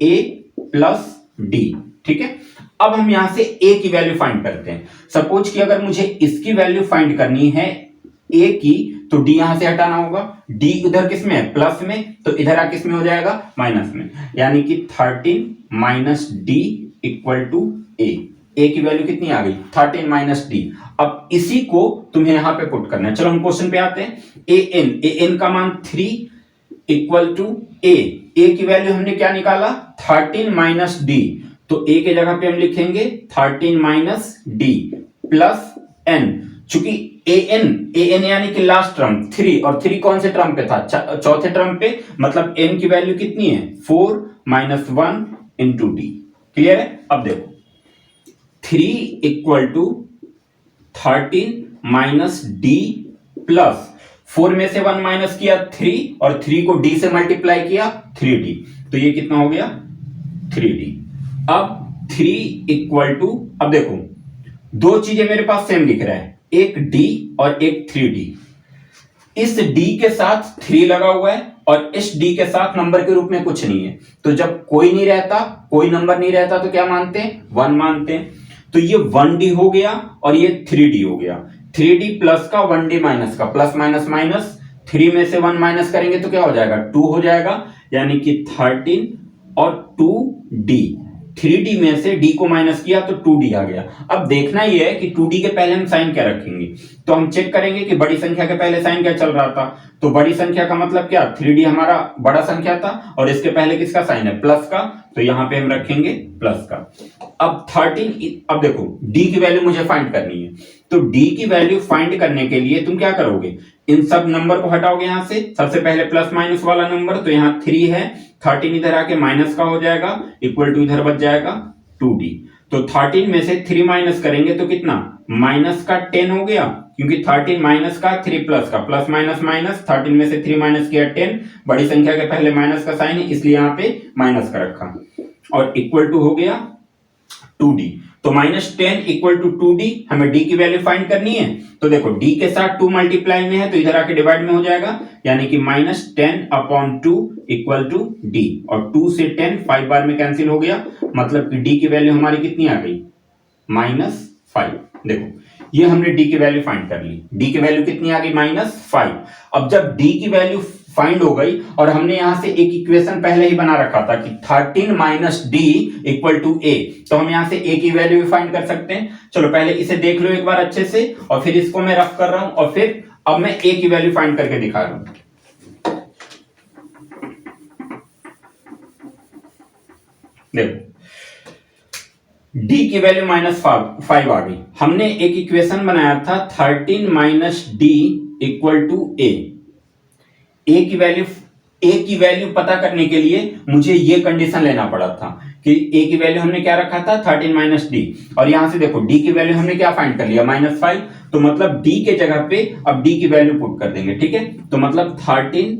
a plus D. ठीक है, अब हम यहां से a की वैल्यू फाइंड करते हैं। सपोज कि अगर मुझे इसकी वैल्यू फाइंड करनी है a की, तो d यहां से हटाना होगा, d उधर किस में है प्लस में, तो इधर आ किस में हो जाएगा माइनस में, यानी कि 13 minus D equal to a की वैल्यू कितनी आ गई 13 माइनस डी। अब इसी को तुम्हें यहां पे पुट करना है। चलो हम क्वेश्चन पे आते हैं। an का मान 3 इक्वल टू a की वैल्यू हमने क्या निकाला 13 माइनस डी, तो a के जगह पे हम लिखेंगे 13 माइनस डी प्लस n, चूंकि an यानी कि लास्ट टर्म 3 और 3 कौन से टर्म पे था चौथे टर्म पे, मतलब n की वैल्यू कितनी है 4 माइनस 1 इंटू डी। क्लियर है? अब देखो 3 equal to 13 minus D plus 4 में से 1 माइनस किया 3 और 3 को d से मल्टीप्लाई किया 3d, तो ये कितना हो गया 3d। अब 3 इक्वल टू, अब देखो दो चीजें मेरे पास सेम दिख रहा है, एक d और एक 3d। इस d के साथ 3 लगा हुआ है और इस d के साथ नंबर के रूप में कुछ नहीं है, तो जब कोई नहीं रहता कोई नंबर नहीं रहता तो क्या मानते हैं 1 मानते हैं। तो ये 1d हो गया और ये 3d हो गया, 3d प्लस का 1d माइनस का, प्लस माइनस माइनस, 3 में से 1 माइनस करेंगे तो क्या हो जाएगा 2 हो जाएगा, यानी कि 13 और 2d 3D में से D को माइनस किया तो 2D आ गया। अब देखना ये है कि 2D के पहले हम साइन क्या रखेंगे, तो हम चेक करेंगे कि बड़ी संख्या के पहले साइन क्या चल रहा था। तो बड़ी संख्या का मतलब क्या, 3D हमारा बड़ा संख्या था और इसके पहले किसका साइन है, प्लस का, तो यहां पे हम रखेंगे प्लस का। अब 13, अब देखो D की वैल्यू मुझे फाइंड करनी है, तो D की वैल्यू फाइंड करने के लिए तुम क्या करोगे, इन सब नंबर को हटाओगे यहां से, सबसे पहले प्लस माइनस वाला नंबर, तो यहां 3 है, 13 इधर आके माइनस का हो जाएगा, इक्वल टू इधर बच जाएगा 2D। तो 13 में से 3 माइनस करेंगे तो कितना, माइनस का 10 हो गया, क्योंकि 13 माइनस का 3 प्लस का, प्लस माइनस माइनस, 13 में से 3 माइनस किया 10, बड़ी संख्या के पहले माइनस का साइन है इसलिए यहाँ पे माइनस का रखा, और इक्वल टू हो गया 2D। तो -10 इक्वल टू 2D, हमें D की वैल्यू फाइंड करनी है, तो देखो D के साथ 2 मल्टीप्लाई में है तो इधर आके डिवाइड में हो जाएगा, यानी कि -10/2 इक्वल टू D, और 2 से 10 5 बार में कैंसिल हो गया, मतलब कि D की वैल्यू हमारी कितनी आ गई, -5। देखो ये हमने D की वैल्यू फाइंड कर ली, D की वैल्यू कितनी आ गई, -5। अब जब D की वैल्यू फाइंड हो गई और हमने यहां से एक इक्वेशन पहले ही बना रखा था कि 13 - D इक्वल टू A, तो हम यहां से A की वैल्यू भी फाइंड कर सकते हैं। चलो पहले इसे देख लो एक बार अच्छे से, और फिर इसको मैं रफ कर रहा हूं, और फिर अब मैं A की वैल्यू फाइंड करके दिखा रहा हूं। देखो D की वैल्यू -5 आ गई, हमने एक इक्वेशन बनाया था 13 - D इक्वल टू A। ए की वैल्यू पता करने के लिए मुझे ये कंडीशन लेना पड़ा था कि ए की वैल्यू हमने क्या रखा था, 13 - D, और यहां से देखो D की वैल्यू हमने क्या फाइंड कर लिया, -5, तो मतलब D के जगह पे अब D की वैल्यू पुट कर देंगे, ठीक है। तो मतलब 13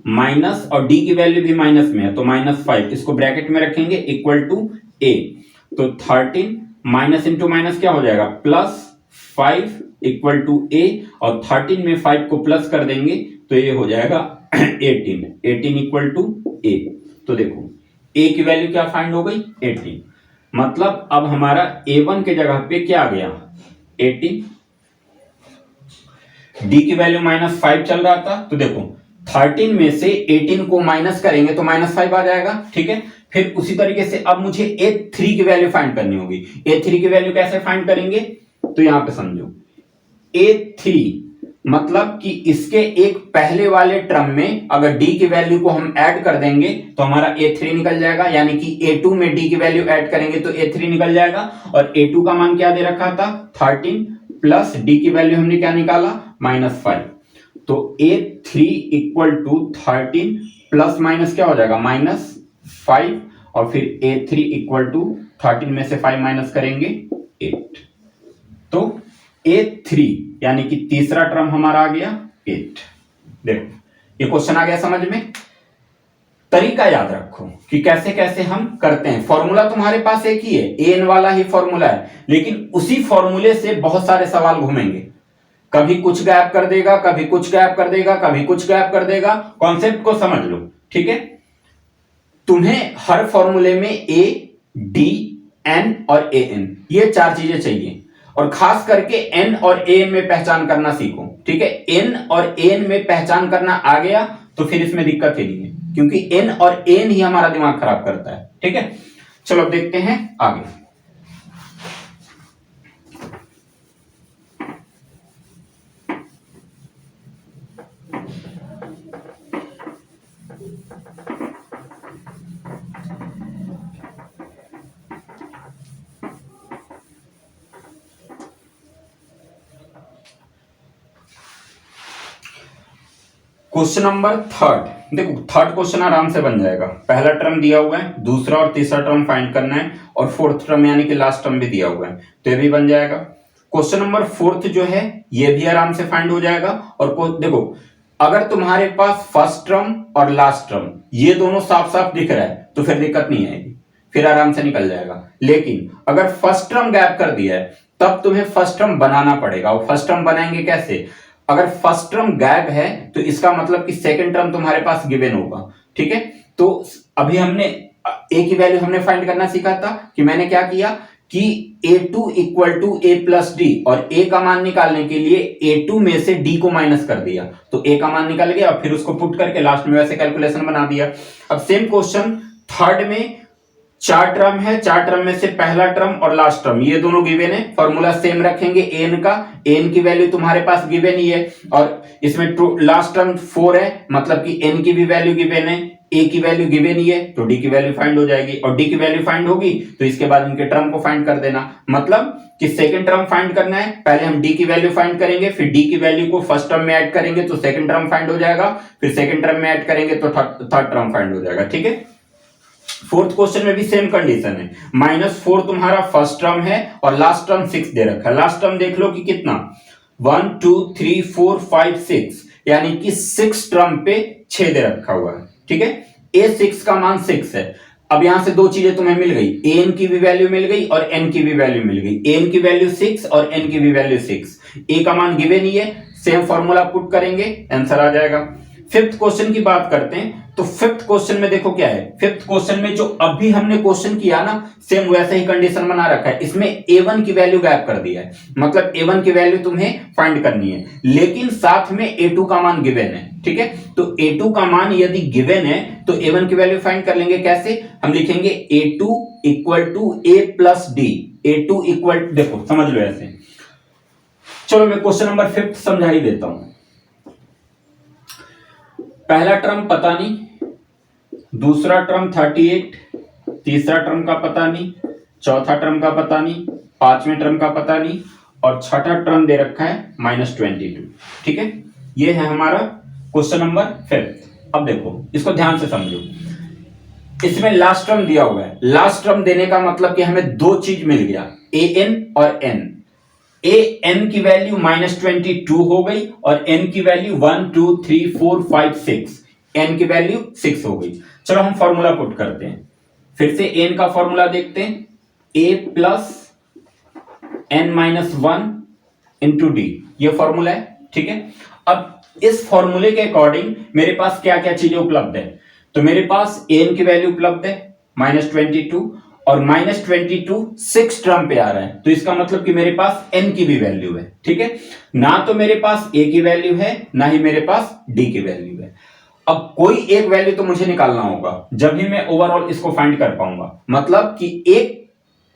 माइनस, और D की वैल्यू भी माइनस में है तो -5, इसको ब्रैकेट में रखेंगे इक्वल टू A, तो 13 माइनस इंटू माइनस क्या हो जाएगा, +5 इक्वल टू A, और 13 में 5 को प्लस कर देंगे तो ये हो जाएगा 18 इक्वल टू A। तो देखो A की वैल्यू क्या फाइंड हो गई, 18, मतलब अब हमारा A1 के जगह पे क्या आ गया, 18। D की वैल्यू -5 चल रहा था, तो देखो 13 में से 18 को माइनस करेंगे तो -5 आ जाएगा, ठीक है। फिर उसी तरीके से अब मुझे A3 की वैल्यू फाइंड करनी होगी। A3 की वैल्यू कैसे फाइंड करेंगे, तो यहां पे समझो, A3 मतलब कि इसके एक पहले वाले टर्म में अगर D की वैल्यू को हम ऐड कर देंगे तो हमारा A3 निकल जाएगा, यानी कि A2 में D की वैल्यू ऐड करेंगे तो A3 निकल जाएगा, और A2 का मान क्या दे रखा था, 13, प्लस D की वैल्यू हमने क्या निकाला, -5, तो A3 equal to 13 plus minus क्या हो जाएगा, -5, और फिर A3 इक्वल टू 13 में से 5 माइनस करेंगे 8, तो A3 यानी कि तीसरा टर्म हमारा आ गया 8। देखो ये क्वेश्चन आ गया समझ में। तरीका याद रखो कि कैसे कैसे हम करते हैं। फॉर्मूला तुम्हारे पास एक ही है, an वाला ही फॉर्मूला है, लेकिन उसी फॉर्मूले से बहुत सारे सवाल घूमेंगे, कभी कुछ गैप कर देगा, कभी कुछ गैप कर देगा, कभी कुछ गैप कर देगा। कॉन्सेप्ट को समझ लो, ठीक है। तुम्हें हर फॉर्मूले में a, d, n और an ये 4 चीजें चाहिए, और खास करके n और an में पहचान करना सीखो, ठीक है। n और an में पहचान करना आ गया तो फिर इसमें दिक्कत ही नहीं है, क्योंकि n और an ही हमारा दिमाग खराब करता है, ठीक है। चलो अब देखते हैं आगे। क्वेश्चन नंबर 3, देखो थर्ड क्वेश्चन आराम से बन जाएगा। पहला टर्म दिया हुआ है, दूसरा और तीसरा टर्म फाइंड करना है, और फोर्थ टर्म यानी कि लास्ट टर्म भी दिया हुआ है, तो ये भी बन जाएगा। क्वेश्चन नंबर 4 जो है ये भी आराम से फाइंड हो जाएगा। और देखो अगर तुम्हारे पास फर्स्ट टर्म और लास्ट टर्म ये दोनों साफ साफ दिख रहा है तो फिर दिक्कत नहीं आएगी, फिर आराम से निकल जाएगा। लेकिन अगर फर्स्ट टर्म गैप कर दिया है तब तुम्हें फर्स्ट टर्म बनाना पड़ेगा। और फर्स्ट टर्म बनाएंगे कैसे, अगर फर्स्ट टर्म गैप है तो इसका मतलब कि सेकंड टर्म तुम्हारे पास गिवन होगा, ठीक है। तो अभी हमने a की वैल्यू हमने फाइंड करना सीखा था कि मैंने क्या किया कि a2 equal to a plus D, और a का मान निकालने के लिए a2 में से d को माइनस कर दिया तो a का मान निकल गया, और फिर उसको पुट करके लास्ट में वैसे कैलकुलेशन बना दिया। अब सेम क्वेश्चन थर्ड में चार टर्म है, चार टर्म में से पहला टर्म और लास्ट टर्म ये दोनों गिवन है, फॉर्मूला सेम रखेंगे एन का, एन की वैल्यू तुम्हारे पास गिवन ही है और इसमें लास्ट टर्म 4 है, मतलब कि एन की भी वैल्यू गिवन है, ए की वैल्यू गिवन ही है, तो डी की वैल्यू फाइंड हो जाएगी और डी की वैल्यू फाइंड होगी तो इसके बाद इनके टर्म को फाइंड कर देना। मतलब कि सेकंड टर्म फाइंड करना है, पहले हम डी की वैल्यू फाइंड करेंगे, फिर डी की वैल्यू को फर्स्ट टर्म में ऐड करेंगे तो सेकंड टर्म फाइंड हो जाएगा, फिर सेकंड टर्म में ऐड करेंगे तो थर्ड टर्म फाइंड हो जाएगा। ठीक है, फोर्थ क्वेश्चन में भी सेम कंडीशन है, -4 तुम्हारा फर्स्ट टर्म है और लास्ट टर्म 6 दे रखा है। लास्ट टर्म देख लो कि कितना 1 2 3 4 5 6 यानी कि 6 टर्म पे 6 दे रखा हुआ है। ठीक है, a6 का मान 6 है। अब यहां से दो चीजें तुम्हें मिल गई, एन की भी वैल्यू मिल गई और एन की भी वैल्यू मिल गई। एन की वैल्यू 6 और एन की भी वैल्यू 6, ए का मान गिवन ही है, सेम फॉर्मूला पुट करेंगे आंसर आ जाएगा। फिफ्थ क्वेश्चन की बात करते हैं तो फिफ्थ क्वेश्चन में देखो क्या है, फिफ्थ क्वेश्चन में जो अभी हमने क्वेश्चन किया ना सेम वैसे ही कंडीशन बना रखा है, इसमें a1 की वैल्यू गैप कर दिया है, मतलब a1 की वैल्यू तुम्हें फाइंड करनी है लेकिन साथ में a2 का मान गिवन है। ठीक है, तो a2 का मान यदि गिवन है तो a1 की वैल्यू फाइंड कर लेंगे। कैसे, हम लिखेंगे a2 equal to a plus D, a2 equal, देखो समझ लो ऐसे। चलो मैं क्वेश्चन नंबर फिफ्थ समझा ही देता हूं। पहला टर्म पता नहीं, दूसरा टर्म 38, तीसरा टर्म का पता नहीं, चौथा टर्म का पता नहीं, पांचवें टर्म का पता नहीं और छठा टर्म दे रखा है -22। ठीक है, ये है हमारा क्वेश्चन नंबर फिफ्थ। अब देखो इसको ध्यान से समझो, इसमें लास्ट टर्म दिया हुआ है, लास्ट टर्म देने का मतलब कि हमें दो चीज मिल गया, ए एन और एन। ए एन की वैल्यू -22 हो गई और एन की वैल्यू 1 2 3 4 5 6, एन की वैल्यू 6 हो गई। चलो हम फॉर्मूला पुट करते हैं, फिर से एन का फॉर्मूला देखते हैं, ए प्लस एन -1 इंटू डी, ये फॉर्मूला है। ठीक है, अब इस फॉर्मूले के अकॉर्डिंग मेरे पास क्या क्या चीजें उपलब्ध है, तो मेरे पास एन की वैल्यू उपलब्ध है -22 और -22 6 टर्म पे आ रहा है, तो इसका मतलब कि मेरे पास n की भी वैल्यू है। ठीक है, ना तो मेरे पास a की वैल्यू है ना ही मेरे पास d की वैल्यू है। अब कोई एक वैल्यू तो मुझे निकालना होगा, जब ही मैं ओवरऑल इसको फाइंड कर पाऊंगा। मतलब कि एक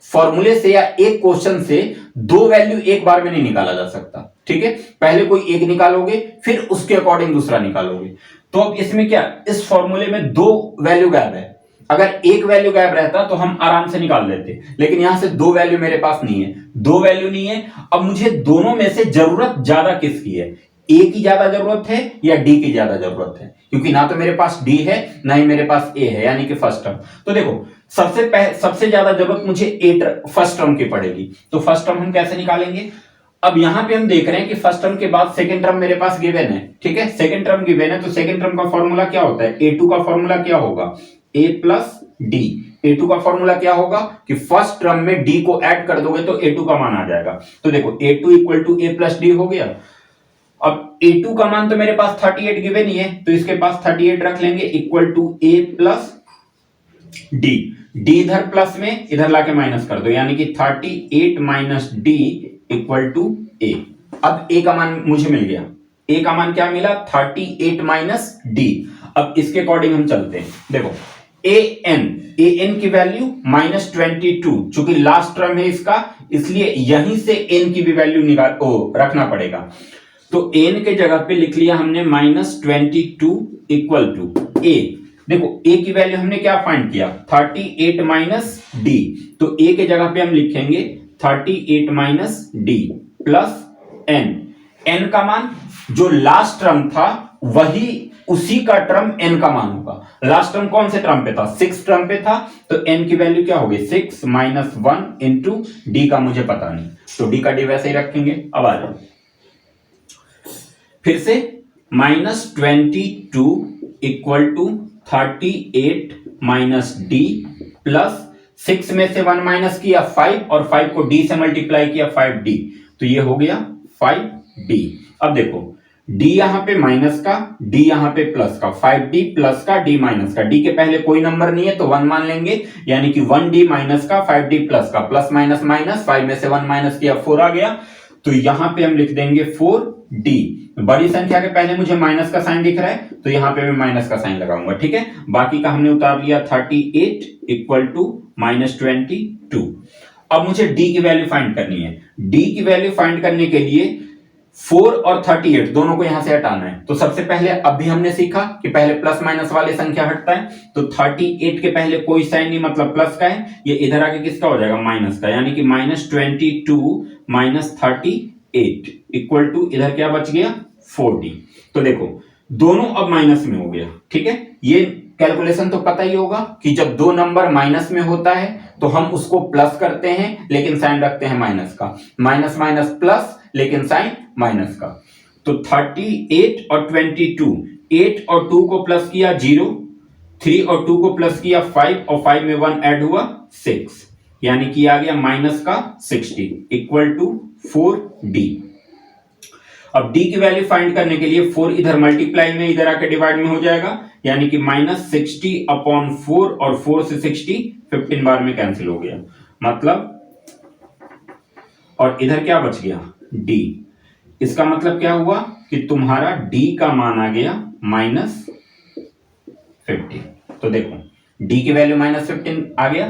फॉर्मूले से या एक क्वेश्चन से दो वैल्यू एक बार में नहीं निकाला जा सकता। ठीक है, पहले कोई एक निकालोगे फिर उसके अकॉर्डिंग दूसरा निकालोगे। तो अब इसमें क्या, इस फॉर्मूले में दो वैल्यू गैप है, अगर एक वैल्यू गैप रहता तो हम आराम से निकाल लेते, लेकिन यहां से दो वैल्यू मेरे पास नहीं है, दो वैल्यू नहीं है। अब मुझे दोनों में से जरूरत ज्यादा किसकी है, ए की ज्यादा जरूरत है या डी की ज्यादा जरूरत है, क्योंकि ना तो मेरे पास डी है ना ही मेरे पास ए है, यानी कि फर्स्ट टर्म। तो देखो सबसे ज्यादा जरूरत मुझे फर्स्ट टर्म की पड़ेगी, तो फर्स्ट टर्म हम कैसे निकालेंगे। अब यहां पे हम देख रहे हैं कि फर्स्ट टर्म के बाद सेकंड टर्म मेरे पास गिवन है। ठीक है, सेकंड टर्म गिवन है तो सेकंड टर्म का फॉर्मूला क्या होता है, a2 का फॉर्मूला क्या होगा, a प्लस डी। a2 का फॉर्मूला क्या होगा कि फर्स्ट टर्म में d को ऐड कर दोगे तो a2 का मान आ जाएगा। तो देखो a2 equal to a plus D हो गया। अब a2 का मान तो मेरे पास 38 गिवन ही है, तो इसके पास 38 रख लेंगे equal to a plus D. D इधर प्लस में इधर लाके माइनस कर दो, यानी कि 38 minus D equal to A. अब ए का मान मुझे मिल गया, ए का मान क्या मिला 38 माइनस डी। अब इसके अकॉर्डिंग हम चलते हैं, देखो ए एन की वैल्यू -22, चूंकि लास्ट टर्म है इसका इसलिए यहीं से एन की भी वैल्यू रखना पड़ेगा। तो एन के जगह पे लिख लिया हमने -22 इक्वल टू ए। देखो ए की वैल्यू हमने क्या फाइंड किया 38 माइनस डी, तो ए के जगह पे हम लिखेंगे 38 minus D plus N. N का मान जो लास्ट टर्म था वही उसी का टर्म एन का मान होगा। लास्ट टर्म कौन से टर्म पे था, 6 टर्म पे था, तो एन की वैल्यू क्या होगी 6 माइनस 1 इंटू डी का मुझे पता नहीं, तो डी का डी वैसे ही रखेंगे। अब आ जाओ फिर से -22 equal to 38 minus D plus 6 में से 1 माइनस किया 5 और 5 को डी से मल्टीप्लाई किया 5d, तो ये हो गया 5d। अब देखो d यहां पे माइनस का, d यहां पे प्लस का, 5d प्लस का d माइनस का, d के पहले कोई नंबर नहीं है तो 1 मान लेंगे, यानी कि 1d माइनस का 5d प्लस का, प्लस माइनस माइनस 5 में से 1 माइनस किया 4 आ गया, तो यहां पे हम लिख देंगे 4d। बड़ी संख्या के पहले मुझे माइनस का साइन दिख रहा है तो यहां पे मैं माइनस का साइन लगाऊंगा, ठीक है। बाकी का हमने उतार लिया 38 इक्वल टू -22। अब मुझे d की वैल्यू फाइंड करनी है। d की वैल्यू फाइंड करने के लिए 4 और 38 दोनों को यहां से हटाना है। तो सबसे पहले अभी हमने सीखा कि पहले प्लस माइनस वाले संख्या हटता है, तो 38 के पहले कोई साइन नहीं मतलब प्लस का है, ये इधर आके किसका हो जाएगा माइनस का, यानी कि -22 - 38 इक्वल टू इधर क्या बच गया 4d। तो देखो दोनों अब माइनस में हो गया, ठीक है। ये कैलकुलेशन तो पता ही होगा कि जब दो नंबर माइनस में होता है तो हम उसको प्लस करते हैं लेकिन साइन रखते हैं माइनस का, माइनस माइनस प्लस लेकिन साइन माइनस का। तो 38 और 22, 8 और 2 को प्लस किया 0, 3 और 2 को प्लस किया 5 और 5 में 1 ऐड हुआ 6, यानी कि आ गया माइनस का 60 इक्वल टू 4d। अब d की वैल्यू फाइंड करने के लिए 4 इधर मल्टीप्लाई में इधर आके डिवाइड में हो जाएगा, यानी कि -60/4 और 4 से 60 15 बार में कैंसिल हो गया मतलब, और इधर क्या बच गया d। इसका मतलब क्या हुआ कि तुम्हारा d का मान आ गया -15। तो देखो d की वैल्यू -15 आ गया।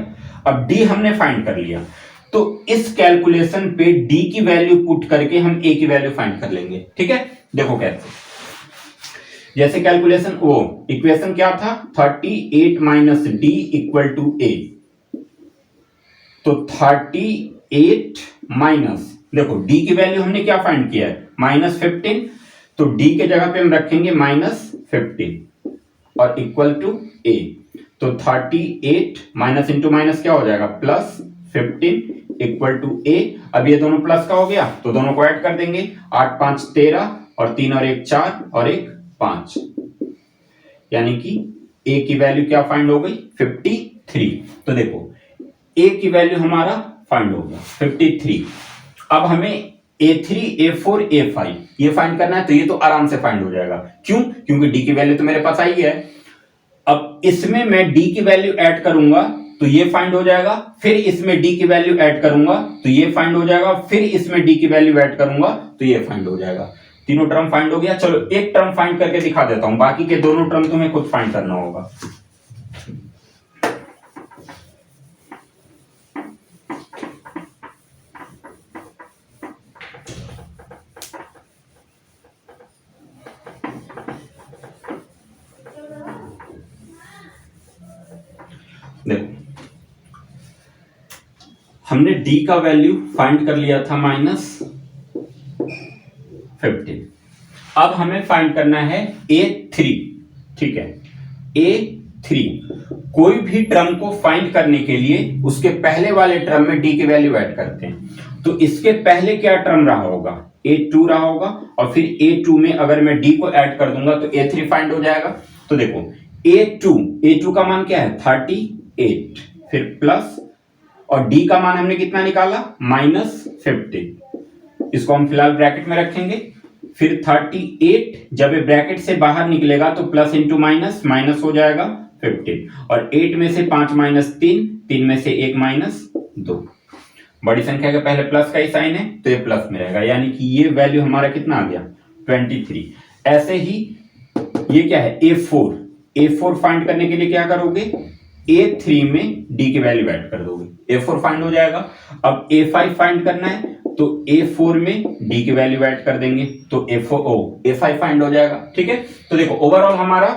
अब d हमने फाइंड कर लिया, तो इस कैलकुलेशन पे d की वैल्यू पुट करके हम a की वैल्यू फाइंड कर लेंगे, ठीक है। देखो कैसे, जैसे कैलकुलेशन इक्वेशन क्या था 38 - d इक्वल टू a। तो 38 माइनस, देखो d की वैल्यू हमने क्या फाइंड किया है -15, तो d के जगह पे हम रखेंगे -15 और इक्वल टू a। तो 38 माइनस इंटू माइनस क्या हो जाएगा +15 इक्वल टू a। अब ये दोनों प्लस का हो गया तो दोनों को ऐड कर देंगे, 8 5 13 और 3 और 1 4 और 1 5, यानी कि a की वैल्यू क्या फाइंड हो गई 53। तो देखो a की वैल्यू हमारा फाइंड हो गया 53। अब हमें a3 a4 a5 ये फाइंड करना है, तो ये तो आराम से फाइंड हो जाएगा। क्यों? क्योंकि d की वैल्यू तो मेरे पास आई है। अब इसमें मैं d की वैल्यू ऐड करूंगा तो ये फाइंड हो जाएगा, फिर इसमें d की वैल्यू ऐड करूंगा तो ये फाइंड हो जाएगा, फिर इसमें d की वैल्यू ऐड करूंगा तो ये फाइंड हो जाएगा। तीनों टर्म फाइंड हो गया। चलो एक टर्म फाइंड करके दिखा देता हूं, बाकी के दोनों टर्म तुम्हें खुद फाइंड करना होगा। देखो हमने d का वैल्यू फाइंड कर लिया था -15। अब हमें फाइंड करना है a3, ठीक है। a3 कोई भी टर्म को फाइंड करने के लिए उसके पहले वाले टर्म में d की वैल्यू ऐड करते हैं। तो इसके पहले क्या टर्म रहा होगा a2 रहा होगा, और फिर a2 में अगर मैं d को ऐड कर दूंगा तो a3 फाइंड हो जाएगा। तो देखो a2 का मान क्या है 38, फिर प्लस, और d का मान हमने कितना निकाला -15। इसको हम फिलहाल ब्रैकेट में रखेंगे। फिर 38 जब ये ब्रैकेट से बाहर निकलेगा तो प्लस इंटू माइनस माइनस हो जाएगा 15, और 8 में से 5 - 3, 3 में से 1 - 2। बड़ी संख्या के पहले प्लस का ही साइन है तो ये प्लस में रहेगा, यानी कि ये वैल्यू हमारा कितना आ गया 23। ऐसे ही ये क्या है a4 फाइंड करने के लिए क्या करोगे a3 में d की वैल्यू ऐड कर दोगे, a4 फाइंड हो जाएगा। अब a5 फाइंड करना है तो a4 में d की वैल्यू ऐड कर देंगे तो a5 फाइंड हो जाएगा, ठीक है। तो देखो ओवरऑल हमारा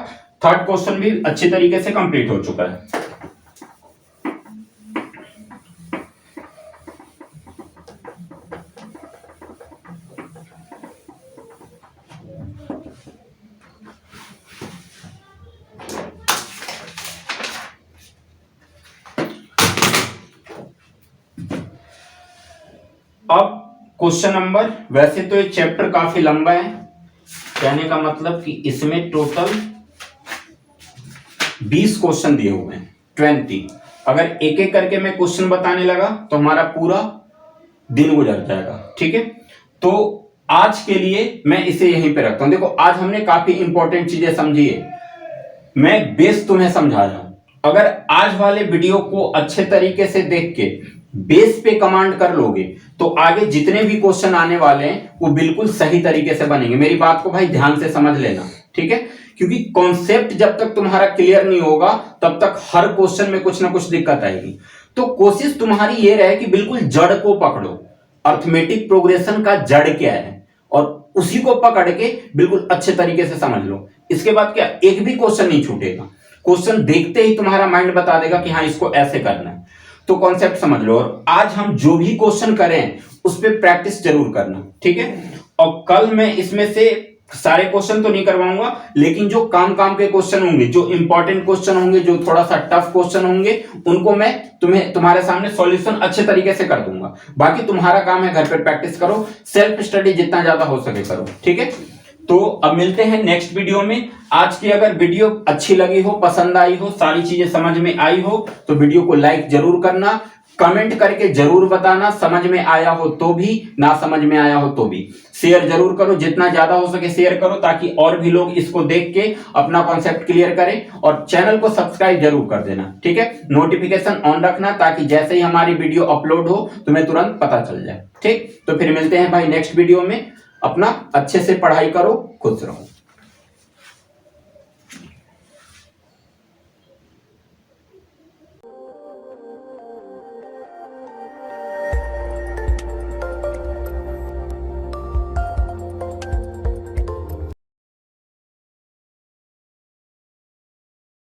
थर्ड क्वेश्चन भी अच्छे तरीके से कंप्लीट हो चुका है। अब क्वेश्चन नंबर, वैसे तो ये चैप्टर काफी लंबा है, कहने का मतलब कि इसमें टोटल 20 क्वेश्चन दिए हुए हैं 20। अगर एक एक करके मैं क्वेश्चन बताने लगा तो हमारा पूरा दिन गुजर जाएगा, ठीक है। तो आज के लिए मैं इसे यहीं पे रखता हूं। देखो आज हमने काफी इंपॉर्टेंट चीजें समझी है, मैं बेस तुम्हें समझा रहा हूं। अगर आज वाले वीडियो को अच्छे तरीके से देख के बेस पे कमांड कर लोगे तो आगे जितने भी क्वेश्चन आने वाले हैं वो बिल्कुल सही तरीके से बनेंगे। मेरी बात को भाई ध्यान से समझ लेना, ठीक है? क्योंकि कॉन्सेप्ट जब तक तुम्हारा क्लियर नहीं होगा तब तक हर क्वेश्चन में कुछ ना कुछ दिक्कत आएगी। तो कोशिश तुम्हारी ये रहे कि बिल्कुल जड़ को पकड़ो, अर्थमेटिक प्रोग्रेशन का जड़ क्या है, और उसी को पकड़ के बिल्कुल अच्छे तरीके से समझ लो। इसके बाद क्या, एक भी क्वेश्चन नहीं छूटेगा। क्वेश्चन देखते ही तुम्हारा माइंड बता देगा कि हाँ इसको ऐसे करना है। तो कॉन्सेप्ट समझ लो, और आज हम जो भी क्वेश्चन करें उस पर प्रैक्टिस जरूर करना, ठीक है? और कल मैं इसमें से सारे क्वेश्चन तो नहीं करवाऊंगा, लेकिन जो काम के क्वेश्चन होंगे, जो इंपॉर्टेंट क्वेश्चन होंगे, जो थोड़ा सा टफ क्वेश्चन होंगे, उनको मैं तुम्हारे सामने सॉल्यूशन अच्छे तरीके से कर दूंगा। बाकी तुम्हारा काम है घर पे प्रैक्टिस करो, सेल्फ स्टडी जितना ज्यादा हो सके करो, ठीक है? तो अब मिलते हैं नेक्स्ट वीडियो में। आज की अगर वीडियो अच्छी लगी हो, पसंद आई हो, सारी चीजें समझ में आई हो तो वीडियो को लाइक जरूर करना, कमेंट करके जरूर बताना, समझ में आया हो तो भी, ना समझ में आया हो तो भी। शेयर जरूर करो, जितना ज्यादा हो सके शेयर करो ताकि और भी लोग इसको देख के अपना कॉन्सेप्ट क्लियर करें। और चैनल को सब्सक्राइब जरूर कर देना, ठीक है? नोटिफिकेशन ऑन रखना ताकि जैसे ही हमारी वीडियो अपलोड हो तुम्हें तुरंत पता चल जाए, ठीक? तो फिर मिलते हैं भाई नेक्स्ट वीडियो में। अपना अच्छे से पढ़ाई करो, खुश रहो।